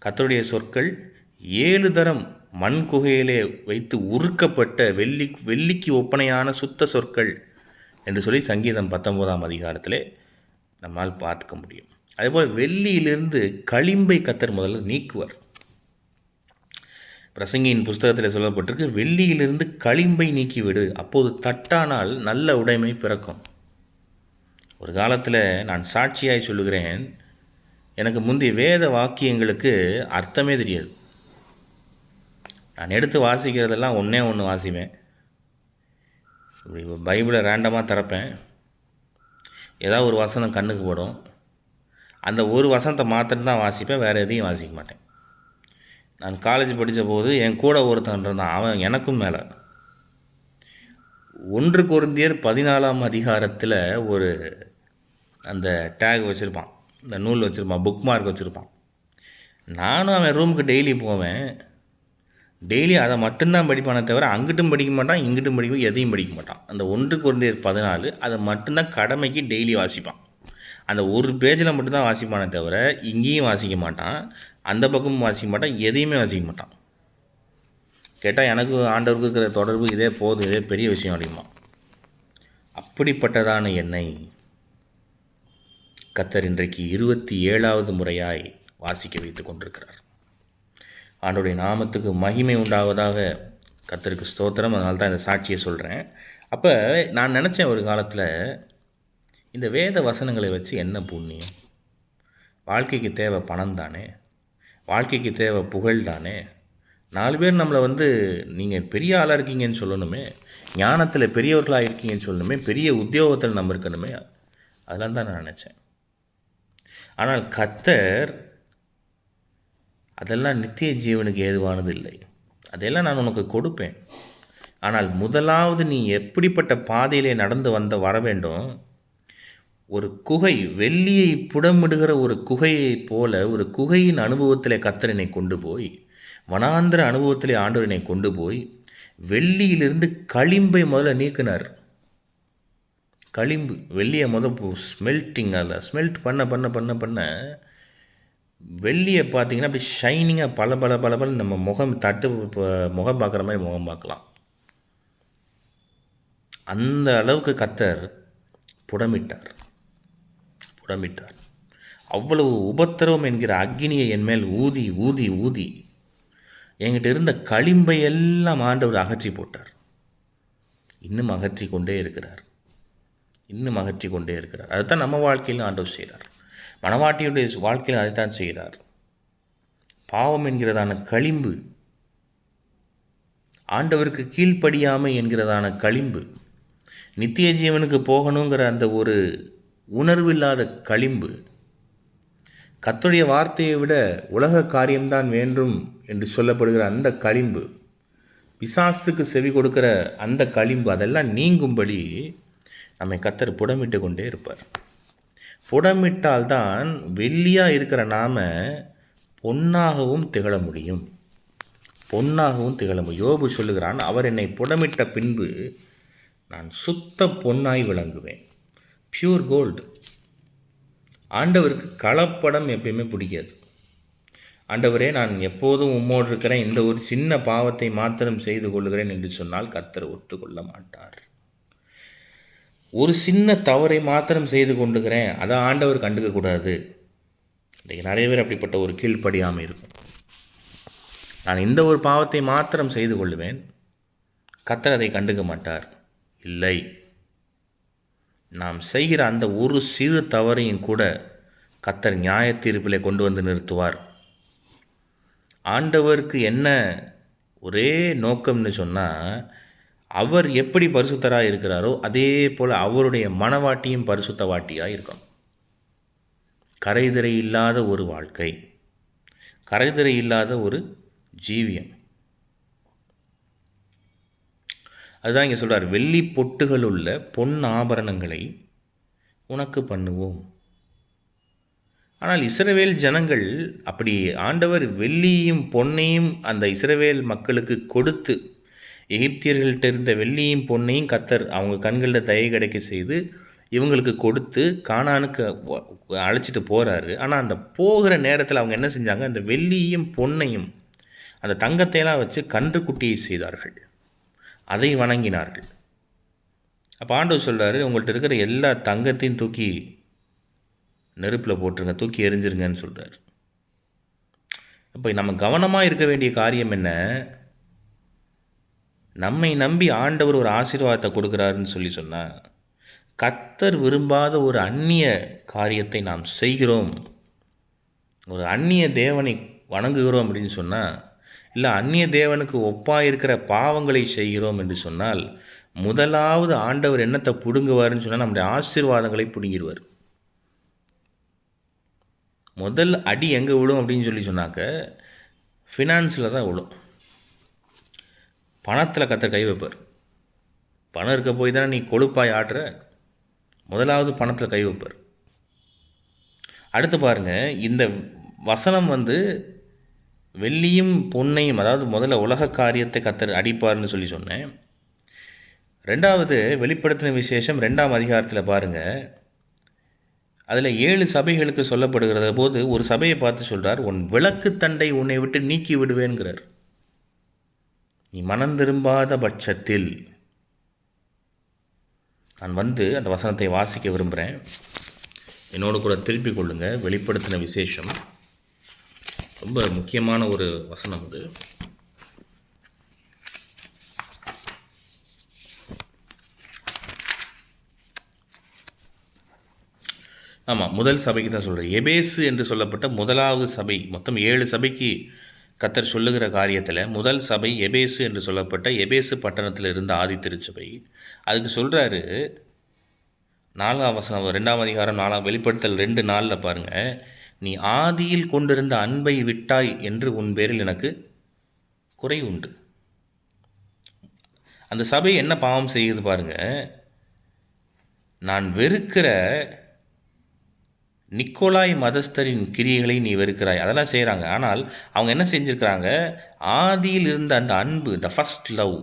கர்த்தருடைய சொற்கள் 7 தரம் மண் குகையிலே வைத்து உருக்கப்பட்ட வெள்ளிக்கு ஒப்பனையான சுத்த சொற்கள் என்று சொல்லி சங்கீதம் 19ஆம் அதிகாரத்திலே நம்மால் பார்த்துக்க முடியும். அதேபோல் வெள்ளியிலிருந்து களிம்பை கர்த்தர் முதல்ல நீக்குவார். பிரசங்கியின் புஸ்தகத்தில் சொல்லப்பட்டிருக்கு, வெள்ளியிலிருந்து களிம்பை நீக்கிவிடு, அப்போது தட்டானால் நல்ல உடைமை பிறக்கும். ஒரு காலத்தில் நான் சாட்சியாய் சொல்லுகிறேன், எனக்கு முந்தைய வேத வாக்கியங்களுக்கு அர்த்தமே தெரியாது. நான் எடுத்து வாசிக்கிறதெல்லாம் ஒன்று வாசிப்பேன். இப்படி பைபிளை ரேண்டமாக திறப்பேன், ஏதாவது ஒரு வசனம் கண்ணுக்கு போடும், அந்த ஒரு வசனத்தை மாத்திரம் தான் வாசிப்பேன், வேறு எதையும் வாசிக்க மாட்டேன். நான் காலேஜ் படித்த போது என் கூட ஒருத்தன் இருந்தான், அவன் எனக்கும் மேலே 1 கொரிந்தியர் 14ஆம் அதிகாரத்தில் ஒரு அந்த டேக் வச்சுருப்பான், இந்த நூல் வச்சுருப்பான், புக் மார்க் வச்சுருப்பான். நானும் அவன் ரூமுக்கு டெய்லி போவேன், டெய்லி அதை மட்டும்தான் படிப்பானே தவிர அங்கிட்டும் படிக்க மாட்டான், இங்கிட்டும் எதையும் படிக்க மாட்டான். அந்த 1 கொரிந்தியர் 14 அதை மட்டும்தான் கடமைக்கு டெய்லி வாசிப்பான். அந்த ஒரு பேஜில் மட்டும்தான் வாசிப்பானே தவிர இங்கேயும் வாசிக்க மாட்டான், அந்த பக்கமும் வாசிக்க மாட்டான், எதையுமே வாசிக்க மாட்டான். கேட்டால் எனக்கு ஆண்டவருக்கு இருக்கிற தொடர்பு இதே போதும், இதே பெரிய விஷயம் அப்படிமா. அப்படிப்பட்டதான என்னை கர்த்தர் இன்றைக்கு 27வது முறையாய் வாசிக்க வைத்து கொண்டிருக்கிறார். ஆண்டவருடைய நாமத்துக்கு மகிமை உண்டாவதாக. கர்த்தருக்கு ஸ்தோத்திரம். அதனால தான் இந்த சாட்சியை சொல்கிறேன். அப்போ நான் நினச்சேன் ஒரு காலத்தில், இந்த வேத வசனங்களை வச்சு என்ன புண்ணியம்? வாழ்க்கைக்கு தேவை பணம் தானே, வாழ்க்கைக்கு தேவை புகழ் தானே, 4 பேர் நம்மளை நீங்கள் பெரிய ஆளாக இருக்கீங்கன்னு சொல்லணுமே, ஞானத்தில் பெரியவர்களாக இருக்கீங்கன்னு சொல்லணுமே, பெரிய உத்தியோகத்தில் நம்ம இருக்கணுமே, அதெல்லாம் தான் நான் நினச்சேன். ஆனால் கர்த்தர் அதெல்லாம் நித்திய ஜீவனுக்கு ஏதுவானது இல்லை, அதையெல்லாம் நான் உனக்கு கொடுப்பேன். ஆனால் முதலாவது நீ எப்படிப்பட்ட பாதையிலே நடந்து வர வேண்டும்? ஒரு குகை, வெள்ளியை புடமிடுகிற ஒரு குகையைப் போல ஒரு குகையின் அனுபவத்திலே கர்த்தரனை கொண்டு போய், வனாந்திர அனுபவத்திலே ஆண்டவரனை கொண்டு போய் வெள்ளியிலிருந்து களிம்பை முதல்ல நீக்கினார். களிம்பு வெள்ளியை ஸ்மெல்ட்டிங், அதில் ஸ்மெல்ட் பண்ண பண்ண பண்ண பண்ண வெள்ளியை பார்த்தீங்கன்னா அப்படி ஷைனிங்காக பல பல பல பல நம்ம முகம் பார்க்குற மாதிரி முகம் பார்க்கலாம். அந்த அளவுக்கு கர்த்தர் புடமிட்டார். அவ்வளவு உபத்திரவம் என்கிற அக்கினியை என் மேல் ஊதி ஊதி ஊதி என்கிட்ட இருந்த களிம்பை எல்லாம் ஆண்டவர் அகற்றி போட்டார். இன்னும் அகற்றி கொண்டே இருக்கிறார். அதுதான் நம்ம வாழ்க்கையிலும் ஆண்டவர் செய்கிறார். மனவாட்டியுடைய வாழ்க்கையில் அதைத்தான் செய்கிறார். பாவம் என்கிறதான களிம்பு, ஆண்டவருக்கு கீழ்ப்படியாமை என்கிறதான களிம்பு, நித்திய ஜீவனுக்கு போகணுங்கிற அந்த ஒரு உணர்வில்லாத களிம்பு, கர்த்தருடைய வார்த்தையை விட உலக காரியம்தான் வேண்டும் என்று சொல்லப்படுகிற அந்த களிம்பு, பிசாசுக்கு செவி கொடுக்கிற அந்த களிம்பு, அதெல்லாம் நீங்கும்படி நம்மை கர்த்தர் புடமிட்டு கொண்டே இருப்பார். புடமிட்டால்தான் வெள்ளியாக இருக்கிற நாம பொன்னாகவும் திகழ முடியும். யோபு சொல்லுகிறான், அவர் என்னை புடமிட்ட பின்பு நான் சுத்த பொன்னாய் விளங்குவேன். Pure gold. ஆண்டவருக்கு கலப்படம் எப்பயுமே பிடிக்காது. ஆண்டவரே, நான் எப்போதும் உம்மோடு இருக்கிறேன், இந்த ஒரு சின்ன பாவத்தை மாத்திரம் செய்து கொள்ளுகிறேன் என்று சொன்னால் கர்த்தர் ஒத்துக்கொள்ள மாட்டார். ஒரு சின்ன தவறை மாத்திரம் செய்து கொண்டுக்கிறேன், அதை ஆண்டவர் கண்டுக்கக்கூடாது. இன்றைக்கி நிறைய பேர் அப்படிப்பட்ட ஒரு கீழ்ப்படியாமல் இருக்கும். நான் இந்த ஒரு பாவத்தை மாத்திரம் செய்து கொள்ளுவேன், கர்த்தர் அதை கண்டுக்க மாட்டார். இல்லை, நாம் செய்கிற அந்த ஒரு சிறு தவறையும் கூட கர்த்தர் நியாய தீர்ப்பிலே கொண்டு வந்து நிறுத்துவார். ஆண்டவருக்கு என்ன ஒரே நோக்கம்னு சொன்னால், அவர் எப்படி பரிசுத்தராக இருக்கிறாரோ அதே போல் அவருடைய மனவாட்டியும் பரிசுத்தவாட்டியாக இருக்கணும். கரைதிரை இல்லாத ஒரு வாழ்க்கை, கரைதிரை இல்லாத ஒரு ஜீவியம். அதுதான் இங்கே சொல்கிறார், வெள்ளி பொட்டுகள் உள்ள பொன் ஆபரணங்களை உனக்கு பண்ணுவோம். ஆனால் இஸ்ரவேல் ஜனங்கள் அப்படி ஆண்டவர் வெள்ளியும் பொன்னையும் அந்த இஸ்ரவேல் மக்களுக்கு கொடுத்து, எகிப்தியர்கள்ட்ட இருந்த வெள்ளியும் பொன்னையும் கர்த்தர் அவங்க கண்களில் தயை கிடைக்க செய்து இவங்களுக்கு கொடுத்து கானானுக்கு அழைச்சிட்டு போகிறாரு. ஆனால் அந்த போகிற நேரத்தில் அவங்க என்ன செஞ்சாங்க, அந்த வெள்ளியும் பொன்னையும் அந்த தங்கத்தையெல்லாம் வச்சு கன்றுக்குட்டியை செய்தார்கள், அதை வணங்கினார்கள். அப்போ ஆண்டவர் சொல்கிறாரு, உங்கள்கிட்ட இருக்கிற எல்லா தங்கத்தையும் தூக்கி நெருப்பில் போட்டுருங்க, தூக்கி எரிஞ்சிருங்கன்னு சொல்கிறார். அப்போ நம்ம கவனமாக இருக்க வேண்டிய காரியம் என்ன, நம்மை நம்பி ஆண்டவர் ஒரு ஆசீர்வாதத்தை கொடுக்குறாருன்னு சொன்னால், கர்த்தர் விரும்பாத ஒரு அந்நிய காரியத்தை நாம் செய்கிறோம், ஒரு அந்நிய தேவனை வணங்குகிறோம் அப்படின்னு சொன்னால், இல்லை அந்நிய தேவனுக்கு ஒப்பாக இருக்கிற பாவங்களை செய்கிறோம் என்று சொன்னால், முதலாவது ஆண்டவர் என்னத்தை பிடுங்குவார்னு சொன்னால் நம்முடைய ஆசீர்வாதங்களை பிடுங்கிடுவார். முதல் அடி எங்கே விடும் அப்படின்னு சொன்னாக்க ஃபினான்ஸில் தான் விடும். பணத்தில் கர்த்தர் கை வைப்பார். பணம் இருக்க போய் தானே நீ கொழுப்பாய் ஆடுற, முதலாவது பணத்தில் கை வைப்பார். அடுத்து பாருங்கள், இந்த வசனம் வெள்ளியும் பொன்னையும், அதாவது முதல்ல உலக காரியத்தை கர்த்தர் அடிப்பார்னு சொன்னேன். ரெண்டாவது வெளிப்படுத்தின விசேஷம் 2ஆம் அதிகாரத்தில் பாருங்கள், அதில் 7 சபைகளுக்கு சொல்லப்படுகிற போது ஒரு சபையை பார்த்து சொல்கிறார், உன் விளக்கு தண்டை உன்னை விட்டு நீக்கி விடுவேங்கிறார். நீ மனம் திரும்பாத பட்சத்தில், நான் அந்த வசனத்தை வாசிக்க விரும்புகிறேன், என்னோடு கூட திருப்பிக் கொள்ளுங்கள். வெளிப்படுத்தின விசேஷம் ரொம்ப முக்கியமான ஒரு வசனம் அது. ஆமாம், முதல் சபைக்கு தான் சொல்கிறேன். எபேசு என்று சொல்லப்பட்ட முதலாவது சபை, மொத்தம் 7 சபைக்கு கர்த்தர் சொல்லுகிற காரியத்தில் முதல் சபை எபேசு என்று சொல்லப்பட்ட எபேசு பட்டணத்தில் இருந்த ஆதி திருச்சபை. அதுக்கு சொல்கிறாரு 4ஆம் வசனம், 2ஆம் அதிகாரம் 4ஆம் வெளிப்படுத்தல் 2:4 பாருங்கள், நீ ஆதியில் கொண்டிருந்த அன்பை விட்டாய் என்று உன் பேரில் எனக்கு குறை உண்டு. அந்த சபை என்ன பாவம் செய்யுது பாருங்கள், நான் வெறுக்கிற நிக்கோலாய் மதஸ்தரின் கிரியைகளை நீ வெறுக்கிறாய், அதெல்லாம் செய்கிறாங்க. ஆனால் அவங்க என்ன செஞ்சுருக்கிறாங்க, ஆதியில் இருந்த அந்த அன்பு, த ஃபஸ்ட் லவ்,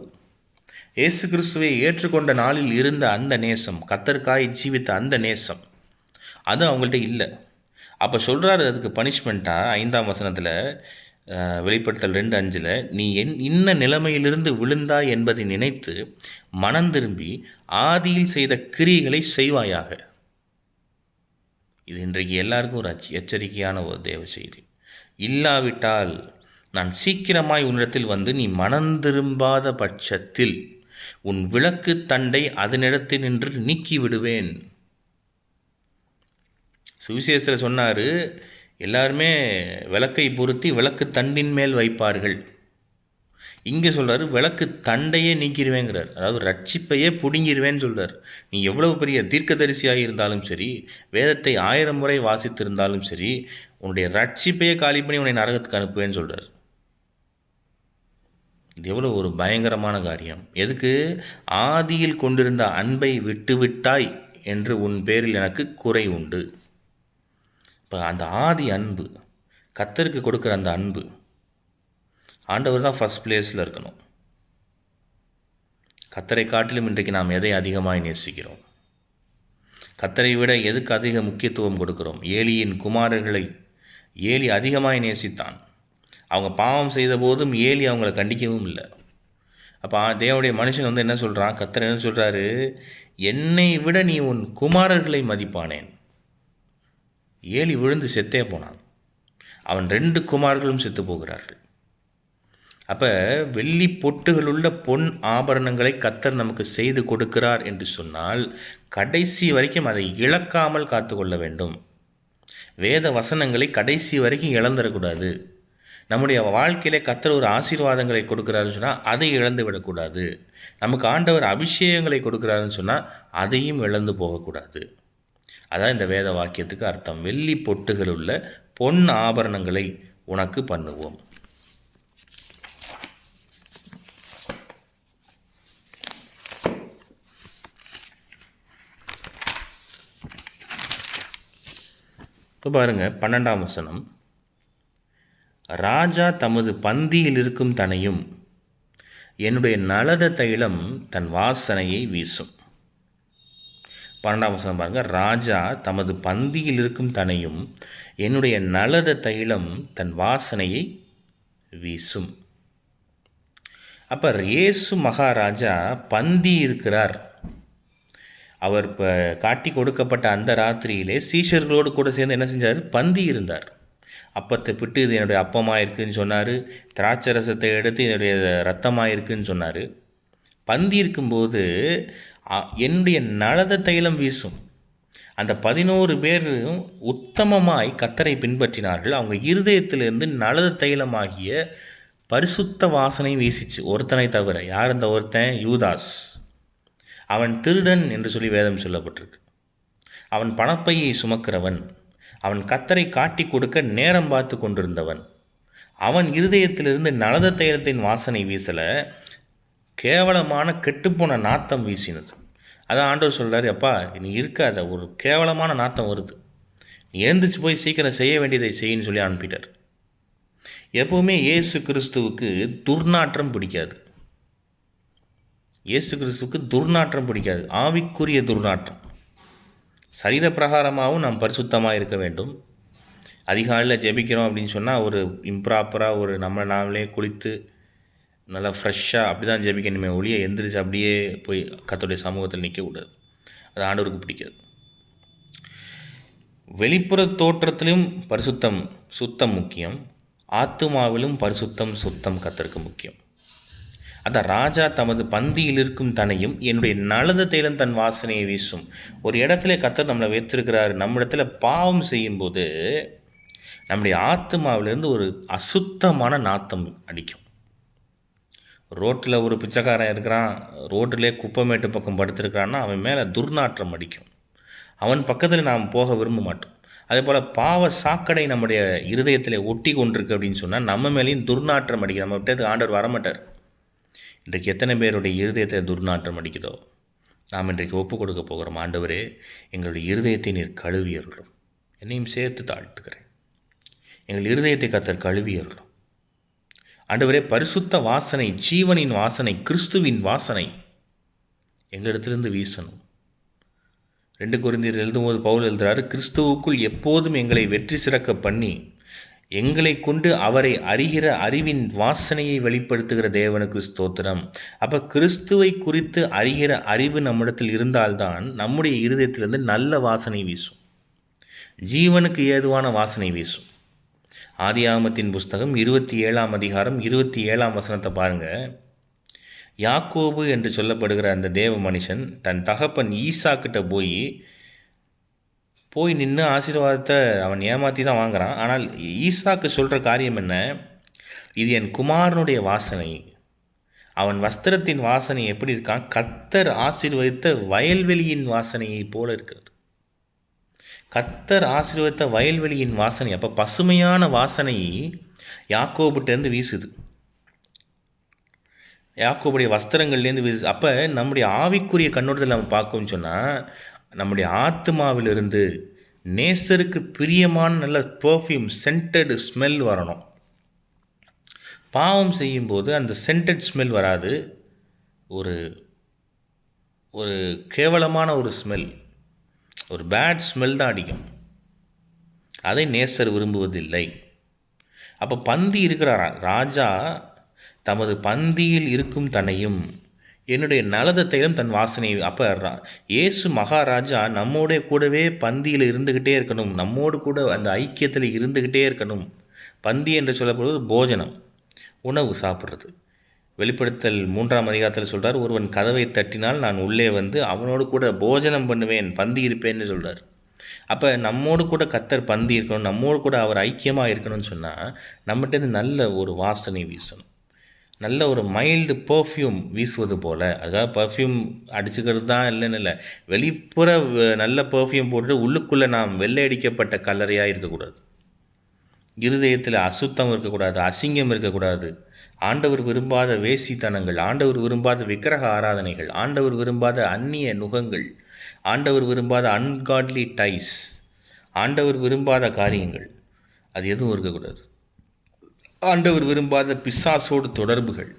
இயேசு கிறிஸ்துவை ஏற்றுக்கொண்ட நாளில் இருந்த அந்த நேசம், கர்த்தருக்காய் ஜீவித்த அந்த நேசம், அது அவங்கள்ட்ட இல்லை. அப்போ சொல்கிறாரு அதுக்கு பனிஷ்மெண்ட்டாக 5ஆம் வசனத்தில், வெளிப்படுத்தல் 2:5, நீ இன்ன நிலைமையிலிருந்து விழுந்தாய் என்பதை நினைத்து மனம் திரும்பி ஆதியில் செய்த கிரியைகளை செய்வாயாக. இது இன்றைக்கு எல்லாருக்கும் ஒரு எச்சரிக்கையான ஒரு தேவ செய்தி. இல்லாவிட்டால் நான் சீக்கிரமாய் உன்னிடத்தில் வந்து நீ மனம் திரும்பாத பட்சத்தில் உன் விளக்கு தண்டை அதனிடத்தில் நின்று நீக்கி விடுவேன். சுவிசேஷத்தில் சொன்னார், எல்லாருமே விளக்கை பொருத்தி விளக்கு தண்டின் மேல் வைப்பார்கள். இங்கே சொல்கிறார், விளக்கு தண்டையே நீக்கிடுவேங்கிறார். அதாவது ரட்சிப்பையே பிடுங்கிடுவேன்னு சொல்கிறார். நீ எவ்வளவு பெரிய தீர்க்கதரிசியாக இருந்தாலும் சரி, வேதத்தை 1000 முறை வாசித்திருந்தாலும் சரி, உன்னுடைய ரட்சிப்பையே காலி பண்ணி உன்னை நரகத்துக்கு அனுப்புவேன்னு சொல்கிறார். இது எவ்வளோ ஒரு பயங்கரமான காரியம். எதுக்கு? ஆதியில் கொண்டிருந்த அன்பை விட்டுவிட்டாய் என்று உன் பேரில் எனக்கு குறை உண்டு. இப்போ அந்த ஆதி அன்பு, கர்த்தருக்கு கொடுக்குற அந்த அன்பு, ஆண்டவர் தான் ஃபஸ்ட் பிளேஸில் இருக்கணும். கர்த்தரை காட்டிலும் இன்றைக்கு நாம் எதை அதிகமாய் நேசிக்கிறோம்? கர்த்தரை விட எதுக்கு அதிக முக்கியத்துவம் கொடுக்கிறோம்? ஏலியின் குமாரர்களை ஏலி அதிகமாய் நேசித்தான். அவங்க பாவம் செய்த போதும் ஏலி அவங்கள கண்டிக்கவும் இல்லை. அப்போ தேவனுடைய மனுஷன் வந்து என்ன சொல்கிறான்? கர்த்தர் என்ன சொல்கிறாரு? என்னை விட நீ உன் குமாரர்களை மதிப்பானேன். ஏலி விழுந்து செத்தே போனான். அவன் 2 குமார்களும் செத்து போகிறார்கள். அப்போ வெள்ளி பொட்டுகளுள்ள பொன் ஆபரணங்களை கர்த்தர் நமக்கு செய்து கொடுக்கிறார் என்று சொன்னால் கடைசி வரைக்கும் அதை இழக்காமல் காத்து கொள்ள வேண்டும். வேத வசனங்களை கடைசி வரைக்கும் இழந்துடக்கூடாது. நம்முடைய வாழ்க்கையிலே கர்த்தர் ஒரு ஆசீர்வாதங்களை கொடுக்குறாருன்னு சொன்னால் அதை இழந்து விடக்கூடாது. நமக்கு ஆண்டவர் அபிஷேகங்களை கொடுக்குறாருன்னு சொன்னால் அதையும் இழந்து போகக்கூடாது. அதான் இந்த வேத வாக்கியத்துக்கு அர்த்தம். வெள்ளி பொட்டுகளுள்ள பொன் ஆபரணங்களை உனக்கு பண்ணுவோம். இப்போ பாருங்கள் 12ஆம் வசனம், ராஜா தமது பந்தியில் இருக்கும் தனையும் என்னுடைய நலத தைலம் தன் வாசனையை வீசும். 12ஆம் வசனம் பாருங்கள், ராஜா தமது பந்தியில் இருக்கும் தனையும் என்னுடைய நலத தைலம் தன் வாசனையை வீசும். அப்போ இயேசு மகாராஜா பந்தி இருக்கிறார். அவர் இப்போ காட்டி கொடுக்கப்பட்ட அந்த ராத்திரியிலே சீஷர்களோடு கூட சேர்ந்து என்ன செஞ்சார்? பந்தி இருந்தார். அப்பத்தை பிட்டு இது என்னுடைய அப்பமாக இருக்குதுன்னு சொன்னார். திராட்சை ரசத்தை எடுத்து என்னுடைய ரத்தமாக இருக்குதுன்னு சொன்னார். பந்தி இருக்கும்போது என்னுடைய நலத தைலம் வீசும். அந்த 11 பேரும் உத்தமமாய் கர்த்தரை பின்பற்றினார்கள். அவங்க இருதயத்திலிருந்து நலத தைலமாகிய பரிசுத்த வாசனை வீசிச்சு. ஒருத்தனை தவிர. யார் அந்த ஒருத்தன்? யூதாஸ். அவன் திருடன் என்று சொல்லி வேதம் சொல்லப்பட்டிருக்கு. அவன் பணப்பையை சுமக்கிறவன். அவன் கர்த்தரை காட்டி கொடுக்க நேரம் பார்த்து கொண்டிருந்தவன். அவன் இருதயத்திலிருந்து நலத தைலத்தின் வாசனை வீசலை, கேவலமான கெட்டுப்போன நாத்தம் வீசினது. அதான் ஆண்டவர் சொல்கிறார், அப்பா நீ இருக்காத, ஒரு கேவலமான நாத்தம் வருது, நீ எழுந்திரிச்சு போய் சீக்கிரம் செய்ய வேண்டியதை செய்யின்னு சொல்லி அனுப்பிட்டார். எப்போவுமே இயேசு கிறிஸ்துவுக்கு துர்நாற்றம் பிடிக்காது. இயேசு கிறிஸ்துவுக்கு துர்நாற்றம் பிடிக்காது. ஆவிக்குரிய துர்நாற்றம். சரீர பிரகாரமாகவும் நாம் பரிசுத்தமாக இருக்க வேண்டும். அதிகாலையில் ஜெபிக்கிறோம் அப்படின்னு சொன்னால் ஒரு இம்ப்ராப்பராக ஒரு நாமளே குளித்து நல்லா ஃப்ரெஷ்ஷாக அப்படி தான் ஜெபிக்கணுமே ஒழிய எந்திரிச்சு அப்படியே போய் கர்த்தருடைய சமூகத்தில் நிற்கக்கூடாது. அது ஆண்டவருக்கு பிடிக்காது. வெளிப்புற தோற்றத்திலும் பரிசுத்தம் சுத்தம் முக்கியம். ஆத்துமாவிலும் பரிசுத்தம் சுத்தம் கர்த்தருக்கு முக்கியம். அதான் ராஜா தமது பந்தியில் இருக்கும் தனையும் என்னுடைய நலத தைலம் தன் வாசனையை வீசும். ஒரு இடத்துல கர்த்தர் நம்மளை வைத்திருக்கிறார். நம்ம இடத்துல பாவம் செய்யும்போது நம்முடைய ஆத்துமாவிலிருந்து ஒரு அசுத்தமான நாத்தம் அடிக்கும். ரோட்டில் ஒரு பிச்சைக்காரன் இருக்கிறான், ரோட்டிலே குப்பைமேட்டு பக்கம் படுத்திருக்கிறான்னா அவன் மேலே துர்நாற்றம் அடிக்கும். அவன் பக்கத்தில் நாம் போக விரும்ப மாட்டோம். அதே போல் பாவ சாக்கடை நம்முடைய இருதயத்தில் ஒட்டி கொண்டிருக்கு அப்படின்னு சொன்னால் நம்ம மேலேயும் துர்நாற்றம் அடிக்கும். நம்ம விட்டு ஆண்டவர் வரமாட்டார். இன்றைக்கு எத்தனை பேருடைய இருதயத்தில் துர்நாற்றம் அடிக்குதோ நாம் இன்றைக்கு ஒப்பு கொடுக்க போகிறோம். ஆண்டவரே, எங்களுடைய இருதயத்தை நீர் கழுவியருளும். என்னையும் சேர்த்து தாழ்த்துக்கிறேன். எங்கள் இருதயத்தை கர்த்தர் கழுவியருளும். ஆண்டவரே, பரிசுத்த வாசனை, ஜீவனின் வாசனை, கிறிஸ்துவின் வாசனை எங்களிடத்திலிருந்து வீசணும். 2 கொரிந்தியர் எழுதும்போது பவுல் எழுதுகிறாரு, கிறிஸ்துவுக்குள் எப்போதும் எங்களை வெற்றி சிறக்க பண்ணி எங்களை கொண்டு அவரை அறிகிற அறிவின் வாசனையை வெளிப்படுத்துகிற தேவனுக்கு ஸ்தோத்திரம். அப்போ கிறிஸ்துவை குறித்து அறிகிற அறிவு நம்மிடத்தில் இருந்தால்தான் நம்முடைய இருதயத்திலிருந்து நல்ல வாசனை வீசும், ஜீவனுக்கு ஏதுவான வாசனை வீசும். ஆதியாகமத்தின் புஸ்தகம் 27ஆம் அதிகாரம் 27ஆம் வசனத்தை பாருங்கள். யாக்கோபு என்று சொல்லப்படுகிற அந்த தேவ மனுஷன் தன் தகப்பன் ஈசாக்கிட்ட போய் நின்று ஆசீர்வாதத்தை அவன் ஏமாற்றி தான் வாங்குகிறான். ஆனால் ஈசாக்கு சொல்கிற காரியம் என்ன? இது என் குமாரனுடைய வாசனை. அவன் வஸ்திரத்தின் வாசனை எப்படி இருக்கான்? கர்த்தர் ஆசீர்வதித்த வயல்வெளியின் வாசனையை போல இருக்கிறது. கர்த்தர் ஆசீர்வதித்த வயல்வெளியின் வாசனை. அப்போ பசுமையான வாசனை யாக்கோபுட்டேருந்து வீசுது, யாக்கோபுடைய வஸ்திரங்கள்லேருந்து வீசுது. அப்போ நம்முடைய ஆவிக்குரிய கண்ணோட்டத்தில் நம்ம பார்க்கணும்னு சொன்னால், நம்முடைய ஆத்மாவிலிருந்து நேசருக்கு பிரியமான நல்ல பெர்ஃப்யூம், சென்டட் ஸ்மெல் வரணும். பாவம் செய்யும்போது அந்த சென்டட் ஸ்மெல் வராது, ஒரு ஒரு கேவலமான ஒரு ஸ்மெல், ஒரு பேட் ஸ்மெல் தான் அடிக்கும். அதை நேசர் விரும்புவதில்லை. அப்போ பந்தி இருக்கிறாரா, ராஜா தமது பந்தியில் இருக்கும் தன்னையும் என்னுடைய நலதத்தையும் தன் வாசனையை. அப்போ இயேசு மகாராஜா நம்மோட கூடவே பந்தியில் இருந்துக்கிட்டே இருக்கணும், நம்மோடு கூட அந்த ஐக்கியத்தில் இருந்துக்கிட்டே இருக்கணும். பந்தி என்று சொல்லப்படுவது போஜனம், உணவு சாப்பிட்றது. வெளிப்படுத்தல் 3ஆம் அதிகாரத்தில் சொல்கிறார், ஒருவன் கதவை தட்டினால் நான் உள்ளே வந்து அவனோடு கூட போஜனம் பண்ணுவேன், பந்தி இருப்பேன்னு சொல்கிறார். அப்போ நம்மோடு கூட கர்த்தர் பந்தி இருக்கணும், நம்மோடு கூட அவர் ஐக்கியமாக இருக்கணும்னு சொன்னால் நம்மகிட்டேருந்து நல்ல ஒரு வாசனை வீசணும், நல்ல ஒரு மைல்டு பர்ஃப்யூம் வீசுவது போல். அதுக்காக பர்ஃப்யூம் அடிச்சுக்கிறது தான் இல்லைன்னு இல்லை, வெளிப்புற நல்ல பர்ஃப்யூம் போட்டு உள்ளுக்குள்ளே நாம் வெள்ளை அடிக்கப்பட்ட கல்லறையாக இருக்கக்கூடாது, இருதயத்தில் அசுத்தம் இருக்கக்கூடாது, அசிங்கம் இருக்கக்கூடாது, ஆண்டவர் விரும்பாத வேசித்தனங்கள், ஆண்டவர் விரும்பாத விக்கிரக ஆராதனைகள், ஆண்டவர் விரும்பாத அந்நிய நுகங்கள், ஆண்டவர் விரும்பாத அன்காட்லி டைஸ், ஆண்டவர் விரும்பாத காரியங்கள் அது எதுவும் இருக்கக்கூடாது. ஆண்டவர் விரும்பாத பிசாசோடு தொடர்புகள்,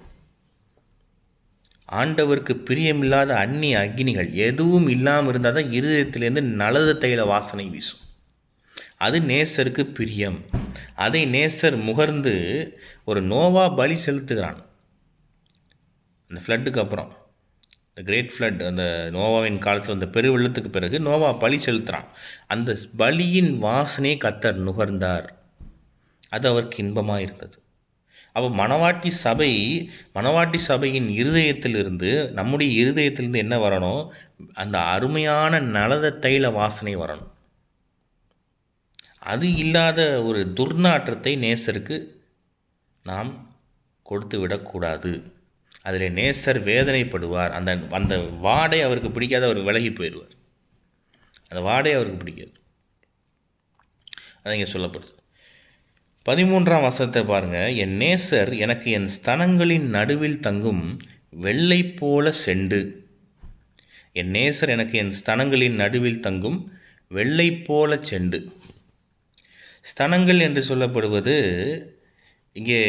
ஆண்டவருக்கு பிரியமில்லாத அந்நிய அக்னிகள் எதுவும் இல்லாமல் இருந்தால் தான் இருதயத்திலேருந்து நலத தைல வாசனை வீசும். அது நேசருக்கு பிரியம். அதை நேசர் முகர்ந்து ஒரு நோவா பலி செலுத்துகிறான். அந்த ஃப்ளட்டுக்கு அப்புறம், இந்த கிரேட் ஃப்ளட், அந்த நோவாவின் காலத்தில் அந்த பெருவெள்ளத்துக்கு பிறகு நோவா பலி செலுத்துகிறான். அந்த பலியின் வாசனையை கர்த்தர் நுகர்ந்தார், அது அவருக்கு இன்பமாக இருந்தது. அப்போ மணவாட்டி சபையின் இருதயத்திலிருந்து, நம்முடைய இருதயத்திலிருந்து என்ன வரணும்? அந்த அருமையான நலத தைல வாசனை வரணும். அது இல்லாத ஒரு துர்நாற்றத்தை நேசருக்கு நாம் கொடுத்து விடக்கூடாது. அதில் நேசர் வேதனைப்படுவார். அந்த வாடை அவருக்கு பிடிக்காத, அவர் விலகி போயிடுவார். அந்த வாடை அவருக்கு பிடிக்காது. அது இங்கே சொல்லப்படுது. 13ஆம் வசனத்தை பாருங்கள். என் நேசர் எனக்கு என் ஸ்தனங்களின் நடுவில் தங்கும் வெள்ளை போல செண்டு. என் நேசர் எனக்கு என் ஸ்தனங்களின் நடுவில் தங்கும் வெள்ளை போல செண்டு. ஸ்தனங்கள் என்று சொல்லப்படுவது இங்கே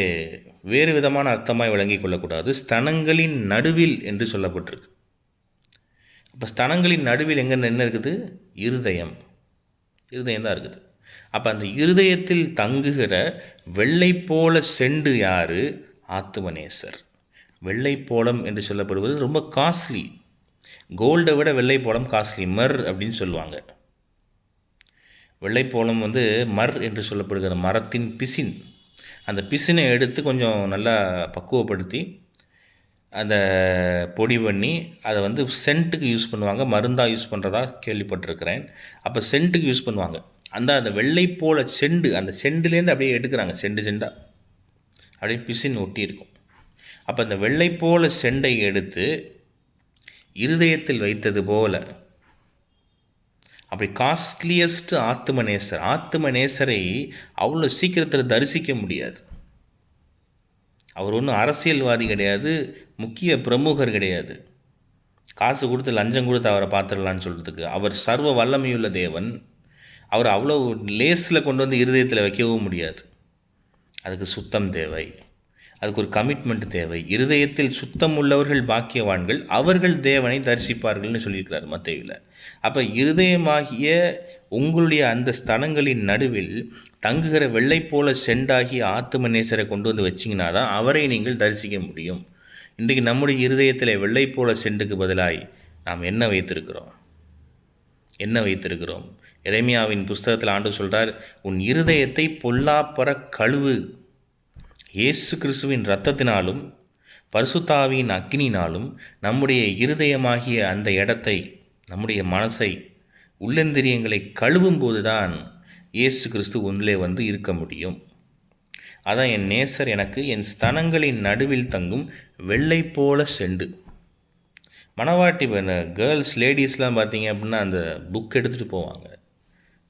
வேறு விதமான அர்த்தமாய் விளங்கி கொள்ளக்கூடாது. ஸ்தனங்களின் நடுவில் என்று சொல்லப்பட்டிருக்கு. அப்போ ஸ்தனங்களின் நடுவில் எங்கே என்ன இருக்குது? இருதயம் தான் இருக்குது. அப்போ அந்த இருதயத்தில் தங்குகிற வெள்ளை போல செண்டு யார்? ஆத்துமநேசர். வெள்ளை போலம் என்று சொல்லப்படுவது ரொம்ப காஸ்ட்லி. கோல்டை விட வெள்ளை போலம் காஸ்ட்லி. மர் அப்படின்னு சொல்லுவாங்க. வெள்ளைப்போளம் மர் என்று சொல்லப்படுகிற மரத்தின் பிசின். அந்த பிசினை எடுத்து கொஞ்சம் நல்லா பக்குவப்படுத்தி அதை பொடி பண்ணி அதை சென்ட்டுக்கு யூஸ் பண்ணுவாங்க. மருந்தாக யூஸ் பண்ணுறதா கேள்விப்பட்டிருக்கிறேன். அப்போ சென்ட்டுக்கு யூஸ் பண்ணுவாங்க. அந்த வெள்ளைப்போள செண்டு, அந்த செண்டுலேருந்து அப்படியே எடுக்கிறாங்க, செண்டாக அப்படியே பிசின் ஒட்டி இருக்கும். அப்போ அந்த வெள்ளைப்போள செண்டை எடுத்து இருதயத்தில் வைத்தது போல அப்படி காஸ்ட்லியஸ்ட் ஆத்துமநேசரை அவ்வளோ சீக்கிரத்தில் தரிசிக்க முடியாது. அவர் ஒன்றும் அரசியல்வாதி கிடையாது, முக்கிய பிரமுகர் கிடையாது. காசு கொடுத்து லஞ்சம் கொடுத்து அவரை பார்த்துடலான்னு சொல்கிறதுக்கு. அவர் சர்வ வல்லமையுள்ள தேவன். அவர் அவ்வளோ லேஸில் கொண்டு வந்து இருதயத்தில் வைக்கவும் முடியாது. அதுக்கு சுத்தம் தேவை, அதுக்கு ஒரு கமிட்மெண்ட் தேவை. இருதயத்தில் சுத்தம் உள்ளவர்கள் பாக்கியவான்கள், அவர்கள் தேவனை தரிசிப்பார்கள்னு சொல்லியிருக்கிறார் மத்தேயுவில். அப்போ இருதயமாகிய உங்களுடைய அந்த ஸ்தலங்களின் நடுவில் தங்குகிற வெள்ளை போல செண்டாகி ஆத்தும நேசரை கொண்டு வந்து வச்சிங்கன்னா தான் அவரை நீங்கள் தரிசிக்க முடியும். இன்றைக்கு நம்முடைய இருதயத்தில் வெள்ளை போல செண்டுக்கு பதிலாய் நாம் என்ன வைத்திருக்கிறோம்? என்ன வைத்திருக்கிறோம்? எரேமியாவின் புஸ்தகத்தில் ஆண்டவர் சொல்கிறார், உன் இருதயத்தை பொல்லாப்பற கழுவு. இயேசு கிறிஸ்துவின் இரத்தத்தினாலும் பரிசுத்தாவியின் அக்கினினாலும் நம்முடைய இருதயமாகிய அந்த இடத்தை, நம்முடைய மனசை, உள்ளந்திரியங்களை கழுவும் போது தான் இயேசு கிறிஸ்து ஒன்றிலே வந்து இருக்க முடியும். அதான் என் நேசர் எனக்கு என் ஸ்தனங்களின் நடுவில் தங்கும் வெள்ளை போல செண்டு. மணவாட்டி கேர்ள்ஸ் லேடிஸ்லாம் பார்த்தீங்க அப்படின்னா அந்த புக் எடுத்துகிட்டு போவாங்க.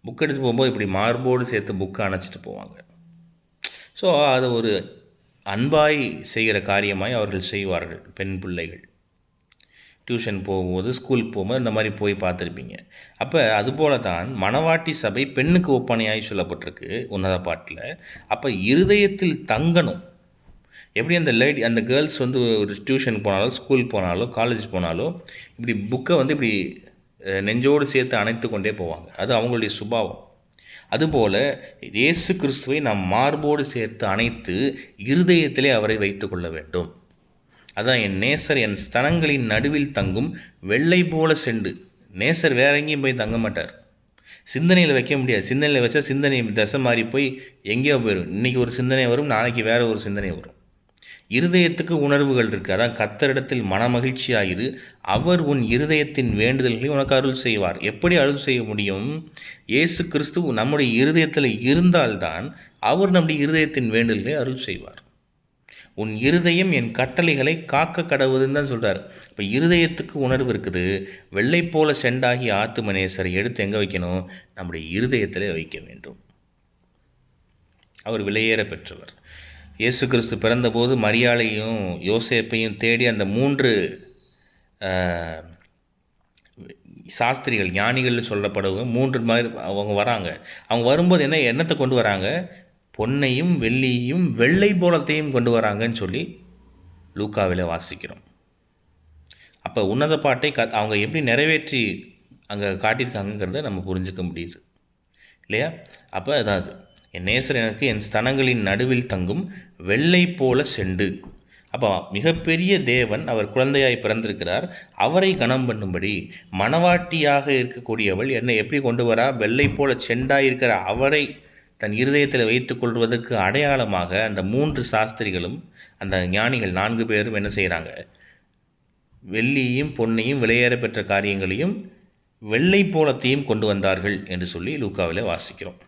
புக் எடுத்துகிட்டு போகும்போது இப்படி மார்போடு சேர்த்து புக்கை அணைச்சிட்டு போவாங்க. ஸோ அது ஒரு அன்பாய் செய்கிற காரியமாய் அவர்கள் செய்வார்கள். பெண் பிள்ளைகள் டியூஷன் போகும்போது, ஸ்கூலுக்கு போகும்போது இந்த மாதிரி போய் பார்த்துருப்பீங்க. அப்போ அதுபோல தான் மணவாட்டி சபை பெண்ணுக்கு ஒப்பனையாய் சொல்லப்பட்டிருக்கு உன்னத பாட்டில். அப்போ இருதயத்தில் தங்கணும். எப்படி அந்த கேர்ள்ஸ் வந்து ஒரு டியூஷன் போனாலோ, ஸ்கூல் போனாலோ, காலேஜ் போனாலோ இப்படி புக்கை வந்து இப்படி நெஞ்சோடு சேர்த்து அணைத்து கொண்டே போவாங்க. அது அவங்களுடைய சுபாவம். அதுபோல் இயேசு கிறிஸ்துவை நாம் மார்போடு சேர்த்து அணைத்து இருதயத்திலே அவரை வைத்து கொள்ள வேண்டும். அதான் என் நேசர் என் ஸ்தனங்களின் நடுவில் தங்கும் வெள்ளை போல செண்டு. நேசர் வேற எங்கேயும் போய் தங்க மாட்டார். சிந்தனையில் வைக்க முடியாது. சிந்தனையில் வச்சா சிந்தனை தசை மாறி போய் எங்கேயோ போயிடும். இன்றைக்கி ஒரு சிந்தனை வரும், நாளைக்கு வேறு ஒரு சிந்தனை வரும். இருதயத்துக்கு உணர்வுகள் இருக்குது. அதான் கர்த்தரிடத்தில் மனமகிழ்ச்சியாயிரு, அவர் உன் இருதயத்தின் வேண்டுதல்களை உனக்கு அருள் செய்வார். எப்படி அருள் செய்ய முடியும்? இயேசு கிறிஸ்து நம்முடைய இருதயத்தில் இருந்தால்தான் அவர் நம்முடைய இருதயத்தின் வேண்டுதல்களை அருள் செய்வார். உன் இருதயம் என் கட்டளைகளை காக்க கடவுதுன்னு தான் சொல்கிறார். இப்போ இருதயத்துக்கு உணர்வு இருக்குது. வெள்ளை போல செண்டாகி ஆத்துமநேசரை எடுத்து எங்கே வைக்கணும்? நம்முடைய இருதயத்தில் வைக்க வேண்டும். அவர் விலையேற பெற்றவர். இயேசு கிறிஸ்து பிறந்தபோது மரியாளையும் யோசேப்பையும் தேடி அந்த 3 சாஸ்திரிகள், ஞானிகள் சொல்லப்படுவங்க 3 மாதிரி அவங்க வராங்க. அவங்க வரும்போது என்னத்தை கொண்டு வராங்க? பொன்னையும் வெள்ளியையும் வெள்ளை போலத்தையும் கொண்டு வராங்கன்னு சொல்லி லூக்காவில் வாசிக்கிறோம். அப்போ உன்னத பாட்டை அவங்க எப்படி நிறைவேற்றி அங்கே காட்டியிருக்காங்கங்கிறத நம்ம புரிஞ்சுக்க முடியுது இல்லையா? அப்போ அதாவது என் நேசர் எனக்கு என் ஸ்தனங்களின் நடுவில் தங்கும் வெள்ளை போல செண்டு. அப்போ மிகப்பெரிய தேவன் அவர் குழந்தையாய் பிறந்திருக்கிறார். அவரை கனம் பண்ணும்படி மணவாட்டியாக இருக்கக்கூடியவள் என்னை எப்படி கொண்டு வரா? வெள்ளை போல செண்டாக இருக்கிற அவரை தன் இருதயத்தில் வைத்துக் கொள்வதற்கு அடையாளமாக அந்த 3 சாஸ்திரிகளும் அந்த ஞானிகள் 4 பேரும் என்ன செய்கிறாங்க? வெள்ளியையும் பொன்னையும் விலையேற பெற்ற காரியங்களையும் வெள்ளை போலத்தையும் கொண்டு வந்தார்கள் என்று சொல்லி லூக்காவில் வாசிக்கிறோம்.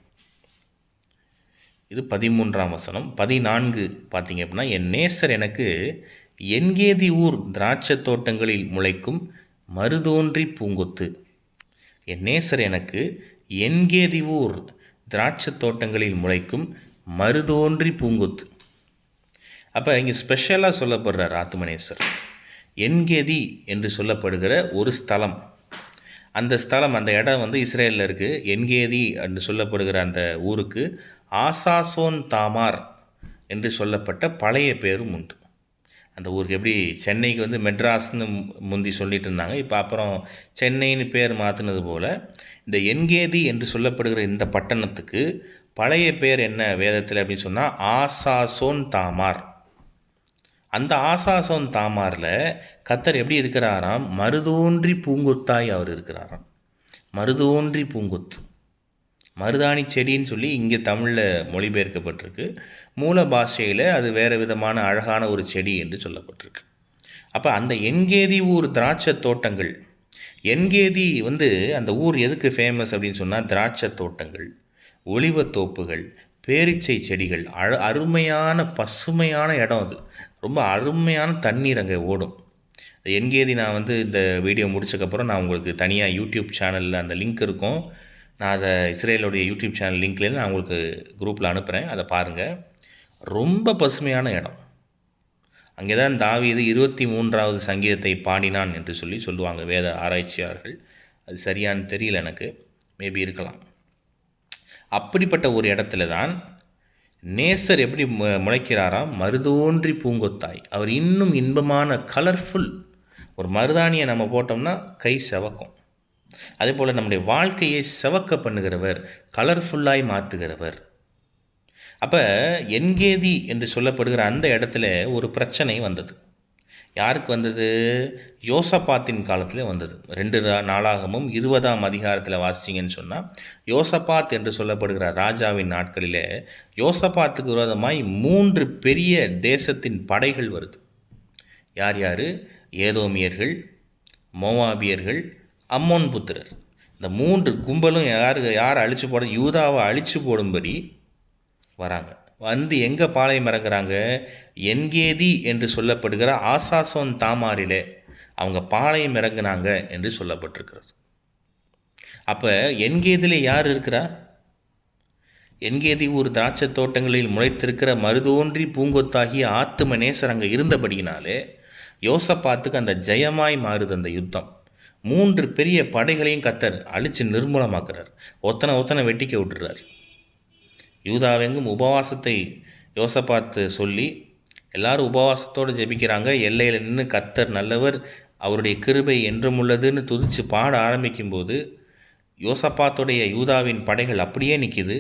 இது 13ஆம் வசனம். 14 பார்த்தீங்க அப்படின்னா, என் நேசர் எனக்கு என்கேதி ஊர் திராட்சை தோட்டங்களில் முளைக்கும் மருதோன்றி பூங்கொத்து. என் நேசர் எனக்கு என்கேதி ஊர் திராட்சை தோட்டங்களில் முளைக்கும் மருதோன்றி பூங்கொத்து. அப்போ இங்கே ஸ்பெஷலாக சொல்லப்படுறார் ஆத்துமநேசர். என்கேதி என்று சொல்லப்படுகிற ஒரு ஸ்தலம், அந்த ஸ்தலம், அந்த இடம் வந்து இஸ்ரேலில் இருக்குது. என்கேதி என்று சொல்லப்படுகிற அந்த ஊருக்கு ஆசாசோன் தாமார் என்று சொல்லப்பட்ட பழைய பேரும் உண்டு. அந்த ஊருக்கு எப்படி சென்னைக்கு வந்து மெட்ராஸ்னு முந்தி சொல்லிட்டு இருந்தாங்க, இப்போ அப்புறம் சென்னைன்னு பேர் மாற்றினது போல் இந்த என்கேதி என்று சொல்லப்படுகிற இந்த பட்டணத்துக்கு பழைய பேர் என்ன வேதத்தில் அப்படின்னு சொன்னால் ஆசாசோன் தாமார். அந்த ஆசாசோன் தாமாரில் கர்த்தர் எப்படி இருக்கிறாராம்? மருதோன்றி பூங்கொத்தாய் அவர் இருக்கிறாராம். மருதோன்றி பூங்கொத்து, மருதாணி செடின்னு சொல்லி இங்கே தமிழில் மொழிபெயர்க்கப்பட்டிருக்கு. மூல பாஷையில் அது வேறு விதமான அழகான ஒரு செடி என்று சொல்லப்பட்டிருக்கு. அப்போ அந்த என்கேதி ஊர் திராட்சை தோட்டங்கள், என்கேதி வந்து அந்த ஊர் எதுக்கு ஃபேமஸ் அப்படின்னு சொன்னால் திராட்சை தோட்டங்கள், ஒலிவத்தோப்புகள், பேரீச்சை செடிகள், அருமையான பசுமையான இடம். அது ரொம்ப அருமையான தண்ணீர் அங்கே ஓடும். என்கேதி நான் வந்து இந்த வீடியோ முடிச்சக்கப்புறம் நான் உங்களுக்கு தனியாக யூடியூப் சேனலில் அந்த லிங்க் இருக்கும். நான் அதை இஸ்ரேலுடைய யூடியூப் சேனல் லிங்க்லேருந்து நான் உங்களுக்கு குரூப்பில் அனுப்புகிறேன், அதை பாருங்கள். ரொம்ப பசுமையான இடம். அங்கே தான் தாவீது 23வது சங்கீதத்தை பாடினான் என்று சொல்லுவாங்க வேத ஆராய்ச்சியாளர்கள். அது சரியானு தெரியல எனக்கு, மேபி இருக்கலாம். அப்படிப்பட்ட ஒரு இடத்துல தான் நேசர் எப்படி முளைக்கிறாராம்? மருதோன்றி பூங்கொத்தாய். அவர் இன்னும் இன்பமான கலர்ஃபுல். ஒரு மருதாணியை நம்ம போட்டோம்னா கை செவக்கும். அதே போல் நம்முடைய வாழ்க்கையை செவக்க பண்ணுகிறவர், கலர்ஃபுல்லாய் மாற்றுகிறவர். அப்போ என்கேதி என்று சொல்லப்படுகிற அந்த இடத்துல ஒரு பிரச்சனை வந்தது. யாருக்கு வந்தது? யோசபாத்தின் காலத்தில் வந்தது. 2 நாளாகமும் 20ஆம் அதிகாரத்தில் வாசிச்சிங்கன்னு சொன்னால், யோசபாத் என்று சொல்லப்படுகிற ராஜாவின் நாட்களில் யோசபாத்துக்கு விரோதமாய் 3 பெரிய தேசத்தின் படைகள் வருது. யார் யார்? ஏதோமியர்கள், மோவாபியர்கள், அம்மோன் புத்திரர். இந்த 3 கும்பலும் யார் அழிச்சு போட? யூதாவை அழிச்சு போடும்படி வராங்க. வந்து எங்கே பாளையம் இறங்குறாங்க? என்கேதி என்று சொல்லப்படுகிற ஆசாசோன் தாமாரிலே அவங்க பாளையம் இறங்குனாங்க என்று சொல்லப்பட்டிருக்கிறது. அப்போ என்கேதியில் யார் இருக்கிறா? என்கேதி ஊர் திராட்சை தோட்டங்களில் முளைத்திருக்கிற மருதோன்றி பூங்கொத்தாகிய ஆத்தும நேசர் அங்கே இருந்தபடியினாலே யோசபாத்துக்கு அந்த ஜெயமாய் மாறுது அந்த யுத்தம். 3 பெரிய படைகளையும் கத்தர் அழித்து நிர்மூலமாக்குறார். ஒத்தனை வெட்டிக்க விட்டுறார். யூதாவெங்கும் உபவாசத்தை யோசபாத்து சொல்லி எல்லாரும் உபவாசத்தோடு ஜெபிக்கிறாங்க. எல்லையில் நின்று கத்தர் நல்லவர், அவருடைய கிருபை என்றும் உள்ளதுன்னு துதித்து பாட ஆரம்பிக்கும்போது யோசபாத்துடைய யூதாவின் படைகள் அப்படியே நிற்கிது.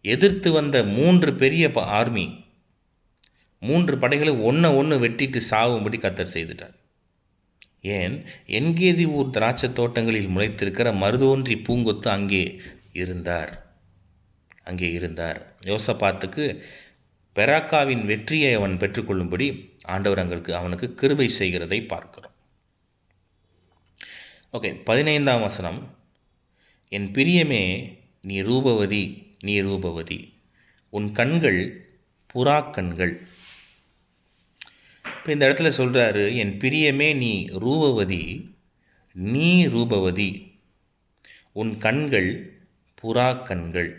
எதிர்த்து வந்த 3 பெரிய ஆர்மி 3 படைகளை ஒன்று வெட்டிட்டு சாவும்படி கத்தர் செய்துட்டார். ஏன்? என்கேதி ஊர் திராட்சை தோட்டங்களில் முளைத்திருக்கிற மருதோன்றி பூங்கொத்து அங்கே இருந்தார். யோசபாத்துக்கு பெராக்காவின் வெற்றியை அவன் பெற்றுக்கொள்ளும்படி ஆண்டவர் அவனுக்கு கிருபை செய்கிறதை பார்க்கிறோம். ஓகே, 15ஆம் வசனம். என் பிரியமே நீ ரூபவதி, உன் கண்கள் புறாக்கண்கள். இப்போ இந்த இடத்துல சொல்கிறாரு, என் பிரியமே நீ ரூபவதி, உன் கண்கள் புறாக்கண்கள்.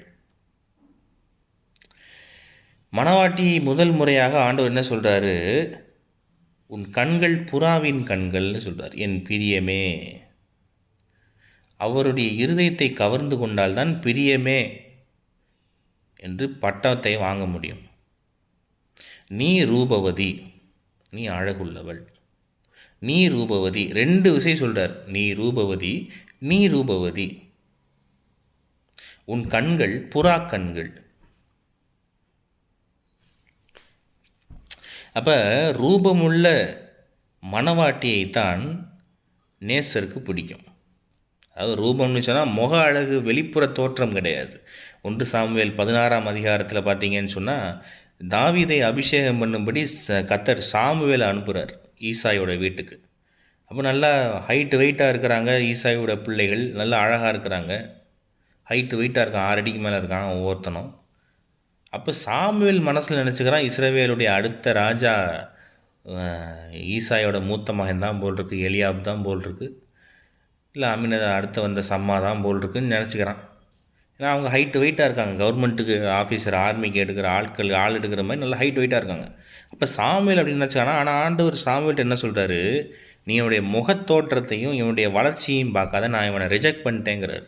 மணவாட்டி முதல் முறையாக ஆண்டவர் என்ன சொல்கிறாரு? உன் கண்கள் புறாவின் கண்கள்னு சொல்கிறார். என் பிரியமே, அவருடைய இருதயத்தை கவர்ந்து கொண்டால்தான் பிரியமே என்று பட்டத்தை வாங்க முடியும். நீ ரூபவதி, நீ அழகுள்ளவள். நீ ரூபவதி, 2 விஷயம் சொல்கிறார். நீ ரூபவதி, உன் கண்கள் புறா கண்கள். அப்போ ரூபமுள்ள மணவாட்டியைத்தான் நேசருக்கு பிடிக்கும். அதாவது ரூபம்னு சொன்னால் முக அழகு, வெளிப்புற தோற்றம் கிடையாது. 1 சாமுவேல் 16ஆம் அதிகாரத்தில் பார்த்தீங்கன்னு சொன்னால், தாவீதை அபிஷேகம் பண்ணும்படி கத்தர் சாமுவேலை அனுப்புகிறார் ஈசாயோட வீட்டுக்கு. அப்போ நல்லா ஹைட்டு வெயிட்டாக இருக்கிறாங்க. ஈசாயோட பிள்ளைகள் நல்லா அழகாக இருக்கிறாங்க, ஹைட்டு வெயிட்டாக இருக்கான், 6 அடிக்கு மேலே இருக்கான் ஒவ்வொருத்தனும். அப்போ சாமுவேல் மனசில் நினச்சிக்கிறான், இஸ்ரவேலுடைய அடுத்த ராஜா ஈசாயோட மூத்த மகன் தான் போல் இருக்கு, எலியாப் தான் போல் இருக்கு, இல்லை அடுத்து வந்த சம்மா தான் போல் இருக்குன்னு நினச்சிக்கிறான். ஏன்னா அவங்க ஹைட்டு வெயிட்டாக இருக்காங்க. கவர்மெண்ட்டுக்கு ஆஃபீஸர், ஆர்மிக்கு எடுக்கிற ஆள் எடுக்கிற மாதிரி நல்லா ஹைட் வெயிட்டாக இருக்காங்க. அப்போ சாமுவேல் அப்படின்னு நினச்சிக்கானா. ஆனால் ஆண்டவர் சாமுவேல்கிட்ட என்ன சொல்கிறாரு? நீ இவனுடைய முகத்தோற்றத்தையும் இவனுடைய வளர்ச்சியையும் பார்க்காத, நான் இவனை ரிஜெக்ட் பண்ணிட்டேங்கிறார்.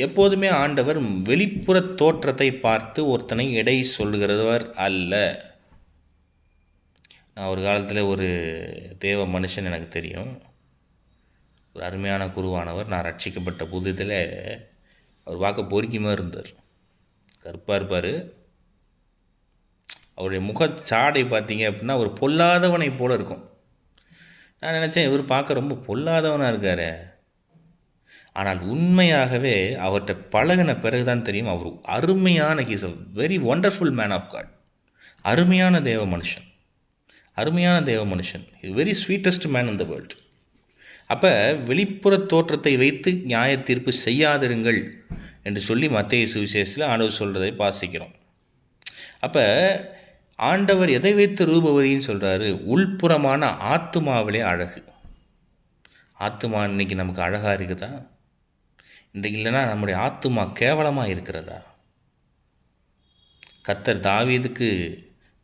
எப்போதுமே ஆண்டவர் வெளிப்புற தோற்றத்தை பார்த்து ஒருத்தனை எடை சொல்லுகிறவர் அல்ல. நான் ஒரு காலத்தில் ஒரு தேவ மனுஷன் எனக்கு தெரியும், ஒரு அருமையான குருவானவர். நான் ரட்சிக்கப்பட்ட புதுதில் அவர் பார்க்க பொறுக்கியமாக இருந்தார், கருப்பாக இருப்பார். அவருடைய முகச்சாடை பார்த்தீங்க அப்படின்னா ஒரு பொல்லாதவனை போல் இருக்கும். நான் நினச்சேன், இவர் பார்க்க ரொம்ப பொல்லாதவனாக இருக்கார். ஆனால் உண்மையாகவே அவர்கிட்ட பழகின பிறகு தான் தெரியும், அவர் அருமையான, he's a very wonderful man of God. அருமையான தேவ மனுஷன், very sweetest man in the world. அப்போ வெளிப்புற தோற்றத்தை வைத்து நியாய தீர்ப்பு செய்யாதிருங்கள் என்று சொல்லி மத்தேயு சுவிசேஷத்தில் ஆண்டவர் சொல்கிறதை வாசிக்கிறோம். அப்போ ஆண்டவர் எதை வைத்து ரூபவதின்னு சொல்கிறாரு? உள்புறமான ஆத்துமாவிலே அழகு. ஆத்துமா இன்றைக்கி நமக்கு அழகாக இருக்குதா? இன்றைக்கு இல்லைன்னா நம்முடைய ஆத்துமா கேவலமாக இருக்கிறதா? கர்த்தர் தாவீதுக்கு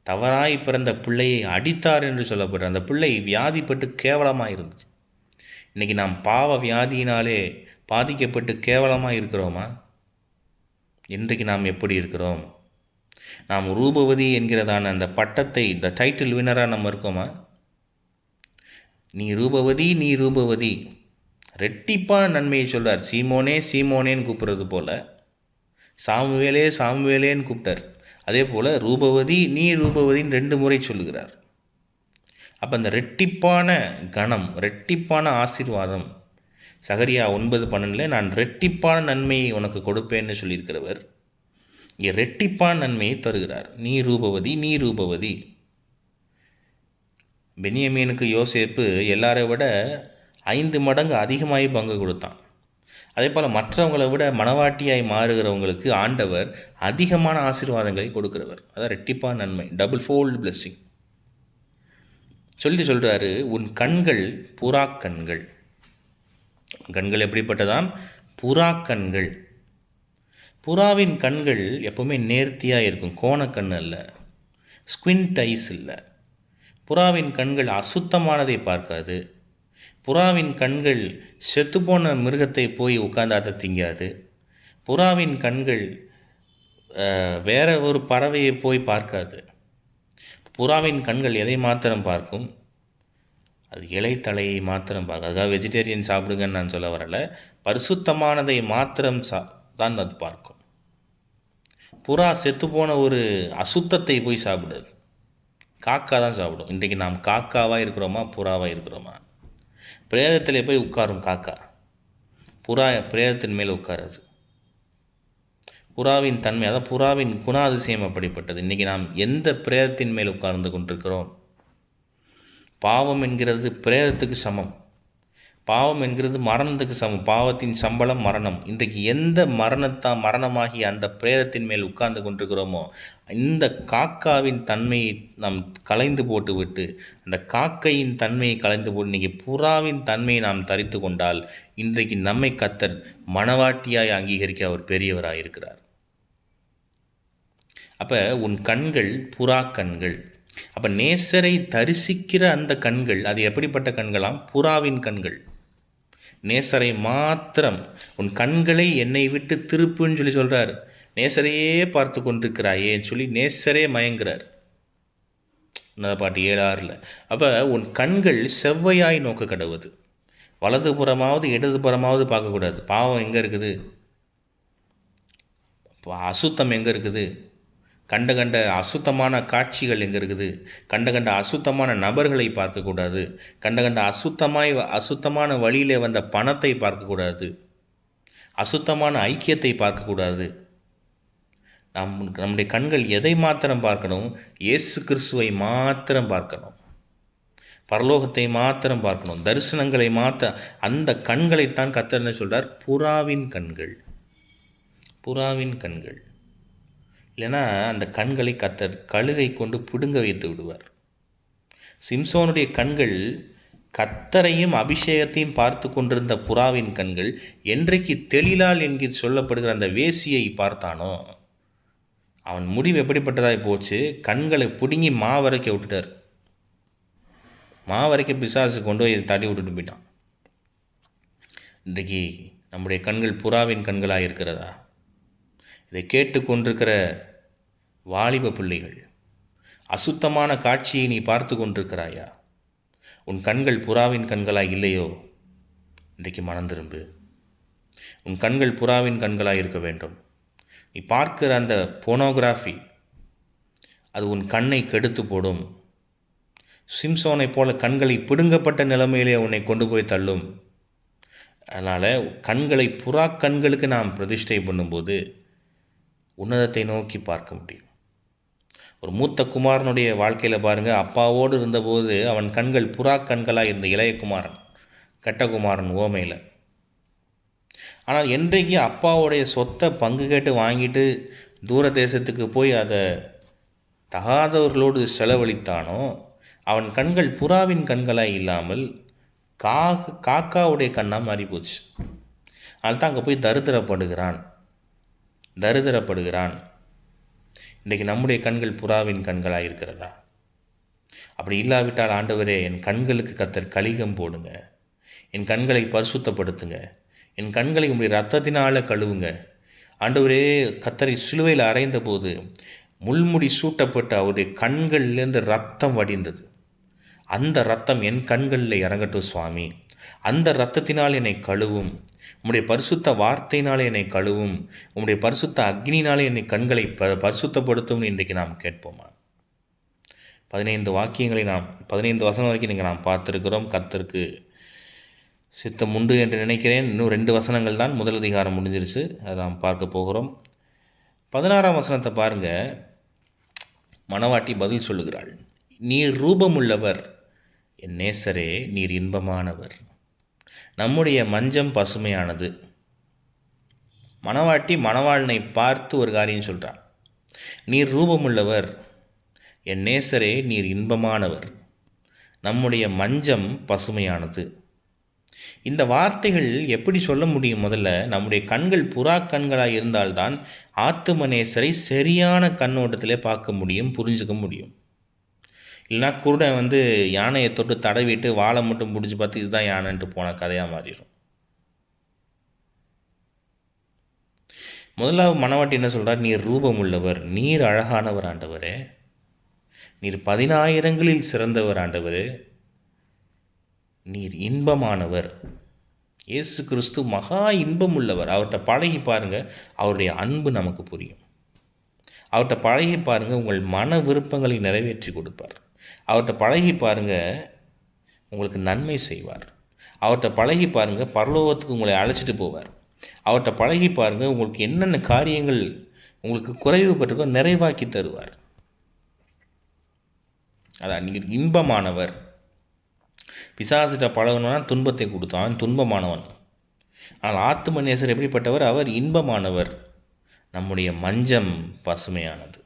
தவறாய் பிறந்த பிள்ளையை அடித்தார் என்று சொல்லப்படுற அந்த பிள்ளை வியாதிப்பட்டு கேவலமாக இருந்துச்சு. இன்றைக்கி நாம் பாவ வியாதியினாலே பாதிக்கப்பட்டு கேவலமாக இருக்கிறோமா? இன்றைக்கு நாம் எப்படி இருக்கிறோம்? நாம் ரூபவதி என்கிறதான அந்த பட்டத்தை, த டைட்டில் வினராக நம்ம இருக்கோமா? நீ ரூபவதி, நீ ரூபவதி, ரெட்டிப்பான நன்மையை சொல்கிறார். சீமோனே சீமோனேன்னு கூப்பிட்றது போல் சாமுவேலே சாமுவேலேன்னு கூப்பிட்டார். அதே போல் ரூபவதி நீ ரூபவதின்னு 2 முறை சொல்லுகிறார். அப்போ அந்த ரெட்டிப்பான கணம், ரெட்டிப்பான ஆசீர்வாதம், சகரியா 9:12 நான் ரெட்டிப்பான நன்மையை உனக்கு கொடுப்பேன்னு சொல்லியிருக்கிறவர் இங்கே ரெட்டிப்பான நன்மையை தருகிறார். நீ ரூபவதி, நீ ரூபவதி. பென்யமீனுக்கு யோசேப்பு எல்லாரை விட 5 மடங்கு அதிகமாகி பங்கு கொடுத்தான். அதே போல் மற்றவங்களை விட மனவாட்டியாய் மாறுகிறவங்களுக்கு ஆண்டவர் அதிகமான ஆசீர்வாதங்களை கொடுக்கிறவர். அதான் ரெட்டிப்பான நன்மை, டபுள் ஃபோல்டு பிளெஸ்ஸிங். சொல்கிறாரு, உன் கண்கள் புறாக்கண்கள். கண்கள் எப்படிப்பட்டதாம்? புறாக்கண்கள். புறாவின் கண்கள் எப்போவுமே நேர்த்தியாக இருக்கும், கோணக்கண் அல்ல, ஸ்குவிண்ட் ஐஸ் இல்லை. புறாவின் கண்கள் அசுத்தமானதை பார்க்காது. புறாவின் கண்கள் செத்துப்போன மிருகத்தை போய் உட்கார்ந்து அதை திங்காது. புறாவின் கண்கள் வேற ஒரு பறவையை போய் பார்க்காது. புறாவின் கண்கள் எதை மாத்திரம் பார்க்கும்? அது இலைத்தலையை மாத்திரம் பார்க்கும். அதுக்காக வெஜிடேரியன் சாப்பிடுங்கன்னு நான் சொல்ல வரலை. பரிசுத்தமானதை மாத்திரம் தான் அது பார்க்கும். புறா செத்துப்போன ஒரு அசுத்தத்தை போய் சாப்பிடாது. காக்கா தான் சாப்பிடும். இன்றைக்கு நாம் காக்காவாக இருக்கிறோமா, புறாவாக இருக்கிறோமா? பிரேதத்தில் போய் உட்காரும் காக்கா, புறா பிரேதத்தின் மேலே உட்காராது. புறாவின் தன்மை, அதான் புறாவின் குணாதிசயம் அப்படிப்பட்டது. இன்றைக்கி நாம் எந்த பிரேதத்தின் மேல் உட்கார்ந்து கொண்டிருக்கிறோம்? பாவம் என்கிறது பிரேதத்துக்கு சமம். பாவம் என்கிறது மரணத்துக்கு சமம். பாவத்தின் சம்பளம் மரணம். இன்றைக்கு எந்த மரணமாகி அந்த பிரேதத்தின் மேல் உட்கார்ந்து கொண்டிருக்கிறோமோ, இந்த காக்காவின் தன்மையை நாம் கலைந்து போட்டுவிட்டு, அந்த காக்கையின் தன்மையை கலைந்து போட்டு இன்றைக்கி புறாவின் தன்மையை நாம் தரித்து கொண்டால், இன்றைக்கு நம்மை கர்த்தர் மனவாட்டியாய் அங்கீகரிக்க அவர் பெரியவராக இருக்கிறார். அப்போ உன் கண்கள் புறா கண்கள். அப்போ நேசரை தரிசிக்கிற அந்த கண்கள், அது எப்படிப்பட்ட கண்களாம்? புறாவின் கண்கள். நேசரை மாத்திரம், உன் கண்களை என்னை விட்டு திருப்புன்னு சொல்லி சொல்கிறார். நேசரையே பார்த்து கொண்டிருக்கிறாயேன்னு சொல்லி நேசரே மயங்குறார். பாட்டு 7:6. அப்போ உன் கண்கள் செவ்வையாய் நோக்க கடவுது. வலதுபுறமாவது இடதுபுறமாவது பார்க்கக்கூடாது. பாவம் எங்கே இருக்குது? அசுத்தம் எங்கே இருக்குது? கண்ட அசுத்தமான காட்சிகள் எங்கே இருக்குது? கண்ட அசுத்தமான நபர்களை பார்க்கக்கூடாது. கண்ட அசுத்தமான வழியிலே வந்த பணத்தை பார்க்கக்கூடாது. அசுத்தமான ஐக்கியத்தை பார்க்கக்கூடாது. நம்முடைய கண்கள் எதை மாத்திரம் பார்க்கணும்? இயேசு கிறிஸ்துவை மாத்திரம் பார்க்கணும். பரலோகத்தை மாத்திரம் பார்க்கணும். தரிசனங்களை அந்த கண்களைத்தான் கர்த்தர் என்ன சொல்கிறார்? புறாவின் கண்கள். புறாவின் கண்கள். இல்லைன்னா அந்த கண்களை கர்த்தர் கழுகை கொண்டு பிடுங்க வைத்து விடுவார். சிம்சோனுடைய கண்கள் கர்த்தரையும் அபிஷேகத்தையும் பார்த்து கொண்டிருந்த புறாவின் கண்கள் என்றைக்கு தெளிலால் என்கிற சொல்லப்படுகிற அந்த வேசியை பார்த்தானோ, அவன் முடிவு எப்படிப்பட்டதாய் போச்சு? கண்களை பிடுங்கி மாவரைக்க விட்டுட்டார். மாவரைக்க பிசாசு கொண்டு போய் தட்டி விட்டுட்டு போயிட்டான். இன்றைக்கு நம்முடைய கண்கள் புறாவின் கண்களாக இருக்கிறதா? இதை கேட்டு கொண்டிருக்கிற வாலிப பிள்ளைகள், அசுத்தமான காட்சியை நீ பார்த்து கொண்டிருக்கிறாயா? உன் கண்கள் புறாவின் கண்களாக இல்லையோ? இன்றைக்கு மனம் திரும்பு. உன் கண்கள் புறாவின் கண்களாக இருக்க வேண்டும். நீ பார்க்கிற அந்த போனோகிராஃபி, அது உன் கண்ணை கெடுத்து போடும். சிம்சோனை போல கண்களை பிடுங்கப்பட்ட நிலைமையிலே உன்னை கொண்டு போய் தள்ளும். அதனால் கண்களை புறா கண்களுக்கு நாம் பிரதிஷ்டை பண்ணும்போது உன்னதத்தை நோக்கி பார்க்க முடியும். ஒரு மூத்த குமாரனுடைய வாழ்க்கையில் பாருங்கள், அப்பாவோடு இருந்தபோது அவன் கண்கள் புறா கண்களாக இருந்த இளைய குமாரன், கெட்டகுமாரன் ஓமையில். ஆனால் என்றைக்கு அப்பாவுடைய சொத்தை பங்கு கேட்டு வாங்கிட்டு தூர தேசத்துக்கு போய் அதை தகாதவர்களோடு செலவழித்தானோ, அவன் கண்கள் புறாவின் கண்களாக இல்லாமல் காக்காவுடைய கண்ணாக மாறி போச்சு. அதுதான் அங்கே போய் தரித்திரப்படுகிறான். இன்றைக்கு நம்முடைய கண்கள் புறாவின் கண்களாக இருக்கிறதா? அப்படி இல்லாவிட்டால் ஆண்டவரே, என் கண்களுக்கு கர்த்தர் கலிகம் போடுங்க, என் கண்களை பரிசுத்தப்படுத்துங்க, என் கண்களை உங்களுடைய இரத்தத்தினால கழுவுங்க. ஆண்டவரே, கர்த்தரை சிலுவையில் அறைந்த போது முள்முடி சூட்டப்பட்டு அவருடைய கண்கள்லேருந்து ரத்தம் வடிந்தது. அந்த ரத்தம் என் கண்களில் இறங்கட்டும் சுவாமி, அந்த இரத்தத்தினால் என்னை கழுவும், உம்முடைய பரிசுத்த வார்த்தையினாலே என்னை கழுவும், உம்முடைய பரிசுத்த அக்னினாலே என்னை கண்களை பரிசுத்தப்படுத்தும் இன்றைக்கு நாம் கேட்போமா? 15 வாக்கியங்களை 15 வசனம் வரைக்கும் நீங்கள் நாம் பார்த்துருக்கிறோம். கர்த்தருக்கு சித்தம் உண்டு என்று நினைக்கிறேன். இன்னும் 2 வசனங்கள் தான், முதல் அதிகாரம் முடிஞ்சிருச்சு, அதை நாம் பார்க்க போகிறோம். 16ஆம் வசனத்தை பாருங்கள். மணவாட்டி பதில் சொல்லுகிறாள், நீர் ரூபமுள்ளவர், என் நேசரே நீர் இன்பமானவர், நம்முடைய மஞ்சம் பசுமையானது. மணவாட்டி மணவாளனை பார்த்து ஒரு காரியம் சொல்கிறான். நீர் ரூபமுள்ளவர், என் நேசரே நீர் இன்பமானவர், நம்முடைய மஞ்சம் பசுமையானது. இந்த வார்த்தைகள் எப்படி சொல்ல முடியும்? முதல்ல நம்முடைய கண்கள் புறா கண்களாக இருந்தால்தான் ஆத்தும நேசரை சரியான கண்ணோட்டத்திலே பார்க்க முடியும், புரிஞ்சுக்க முடியும். இல்லைனா குருடன் யானையை தொட்டு தடவிட்டு வாழை மட்டும் பிடிச்சி பார்த்து இதுதான் யானைன்ட்டு போன கதையாக மாறிடும். முதலாவது மணவாட்டி என்ன சொல்கிறார்? நீர் ரூபம் உள்ளவர், நீர் அழகானவர் ஆண்டவரே, நீர் 10,000ங்களில் சிறந்தவர் ஆண்டவரே, நீர் இன்பமானவர். இயேசு கிறிஸ்து மகா இன்பம் உள்ளவர். அவர்கிட்ட பழகி பாருங்கள், அவருடைய அன்பு நமக்கு புரியும். அவர்கிட்ட பழகி பாருங்கள், உங்கள் மன விருப்பங்களை நிறைவேற்றி கொடுப்பார். அவர்கிட்ட பழகி பாருங்கள், உங்களுக்கு நன்மை செய்வார். அவர்கிட்ட பழகி பாருங்கள், பரலோகத்துக்கு உங்களை அழைச்சிட்டு போவார். அவர்கிட்ட பழகி பாருங்கள், உங்களுக்கு என்னென்ன காரியங்கள் உங்களுக்கு குறைவுபட்டிருக்கோ நிறைவாக்கி தருவார். அதான் நீங்கள் இன்பமானவர். பிசாசிட்ட பழகணும்னா துன்பத்தை கொடுத்தான், துன்பமானவன். ஆனால் ஆத்தும நேசர் எப்படிப்பட்டவர்? அவர் இன்பமானவர். நம்முடைய மஞ்சம் பசுமையானது,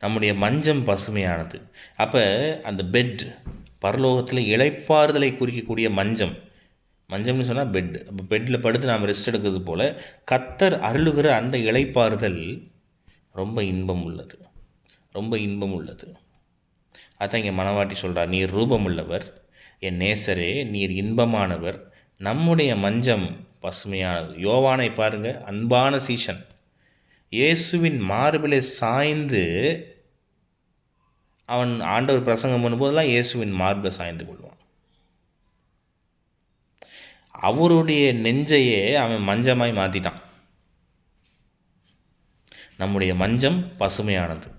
நம்முடைய மஞ்சம் பசுமையானது. அப்போ அந்த பெட், பரலோகத்தில் இளைப்பாறுதலை குறிக்கக்கூடிய மஞ்சம்னு சொன்னால் பெட். அப்போ பெட்டில் படுத்து நாம் ரெஸ்ட் எடுக்கிறது போல் கர்த்தர் அருளுகிற அந்த இளைப்பாறுதல் ரொம்ப இன்பம் உள்ளது, ரொம்ப இன்பம் உள்ளது. அதான் இங்கே மணவாட்டி சொல்கிறார், நீர் ரூபம் உள்ளவர், என் நேசரே நீர் இன்பமானவர், நம்முடைய மஞ்சம் பசுமையானது. யோவானை பாருங்கள், அன்பான சீஷன், இயேசுவின் மார்பிலே சாய்ந்து அவன் ஆண்டவர் பிரசங்கம் பண்ணும்போதெல்லாம் இயேசுவின் மார்பில் சாய்ந்து கொள்வான். அவருடைய நெஞ்சையே அவன் மஞ்சமாய் மாற்றிட்டான். நம்முடைய மஞ்சம் பசுமையானது.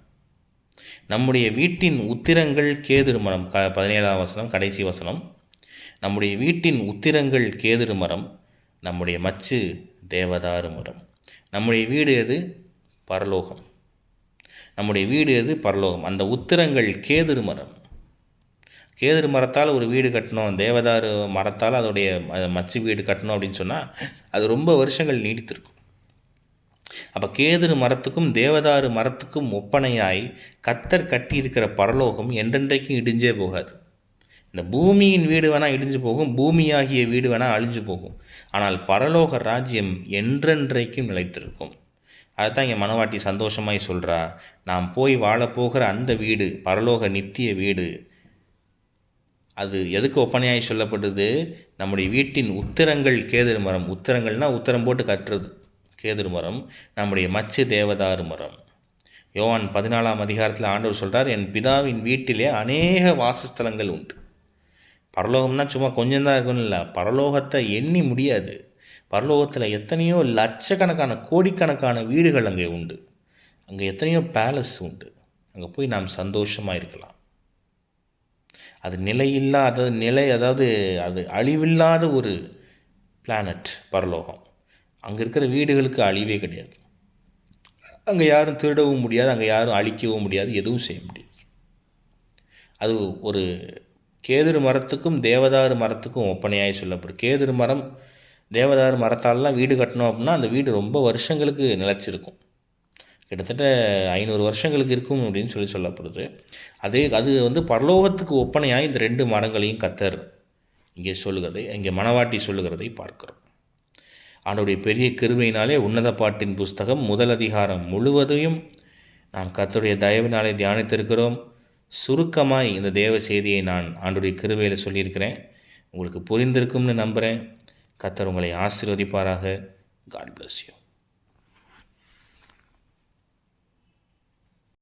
நம்முடைய வீட்டின் உத்திரங்கள் கேதுரு மரம். 17ஆம் வசனம் கடைசி வசனம். நம்முடைய வீட்டின் உத்திரங்கள் கேதுரு மரம், நம்முடைய மச்சு தேவதாரு மரம். நம்முடைய வீடு எது? பரலோகம். நம்முடைய வீடு எது? பரலோகம். அந்த உத்திரங்கள் கேதுரு மரம். கேதுரு மரத்தால் ஒரு வீடு கட்டணும், தேவதாரு மரத்தால் அதோடைய மச்சு வீடு கட்டணும் அப்படின்னு சொன்னால் அது ரொம்ப வருஷங்கள் நீடித்திருக்கும். அப்போ கேதுரு மரத்துக்கும் தேவதாரு மரத்துக்கும் ஒப்பனையாய் கர்த்தர் கட்டியிருக்கிற பரலோகம் என்றென்றைக்கும் இடிஞ்சே போகாது. இந்த பூமியின் வீடு வேணால் இடிஞ்சு போகும், பூமியாகிய வீடு வேணால் அழிஞ்சு போகும். ஆனால் பரலோக ராஜ்யம் என்றென்றைக்கும் நிலைத்திருக்கும். அதுதான் இங்கே மணவாட்டி சந்தோஷமாய் சொல்கிறா, நாம் போய் வாழப்போகிற அந்த வீடு, பரலோக நித்திய வீடு, அது எதுக்கு ஒப்பனையாய் சொல்லப்படுது? நம்முடைய வீட்டின் உத்திரங்கள் கேதுரு மரம். உத்திரங்கள்னால் உத்திரம் போட்டு கட்டுறது கேதுரு மரம். நம்முடைய மச்சு தேவதாரு மரம். யோவான் 14ஆம் அதிகாரத்தில் ஆண்டவர் சொல்கிறார், என் பிதாவின் வீட்டிலே அநேக வாசஸ்தலங்கள் உண்டு. பரலோகம்னா சும்மா கொஞ்சம் தான் இருக்குன்னு இல்லை, பரலோகத்தை எண்ணி முடியாது. பரலோகத்தில் எத்தனையோ லட்சக்கணக்கான கோடிக்கணக்கான வீடுகள் அங்கே உண்டு. அங்கே எத்தனையோ பேலஸ் உண்டு. அங்கே போய் நாம் சந்தோஷமாக இருக்கலாம். அது அதாவது அது அழிவில்லாத ஒரு பிளானட் பரலோகம். அங்கே இருக்கிற வீடுகளுக்கு அழிவே கிடையாது. அங்கே யாரும் திருடவும் முடியாது, அங்கே யாரும் அழிக்கவும் முடியாது, எதுவும் செய்ய முடியாது. அது ஒரு கேதுரு மரத்துக்கும் தேவதாரு மரத்துக்கும் ஒப்பனையாய் சொல்லப்படும். கேதுரு மரம் தேவதாரு மரத்தாலெலாம் வீடு கட்டணும் அப்படின்னா அந்த வீடு ரொம்ப வருஷங்களுக்கு நிலச்சிருக்கும். கிட்டத்தட்ட 500 வருஷங்களுக்கு இருக்கும் அப்படின்னு சொல்லப்படுது. அது பரலோகத்துக்கு ஒப்பனையாக இந்த 2 மரங்களையும் கர்த்தர் இங்கே மணவாட்டி சொல்லுகிறதை பார்க்கிறோம். ஆண்டவருடைய பெரிய கிருபையினாலே உன்னத பாட்டின் புஸ்தகம் 1 அதிகாரம் முழுவதையும் நாம் கர்த்தருடைய தயவினாலே தியானித்திருக்கிறோம். சுருக்கமாய் இந்த தேவ செய்தியை நான் ஆண்டவருடைய கிருபையில் சொல்லியிருக்கிறேன். உங்களுக்கு புரிந்திருக்கும்னு நம்புகிறேன். கர்த்தர் உங்களை ஆசீர்வதிப்பாராக. God bless you.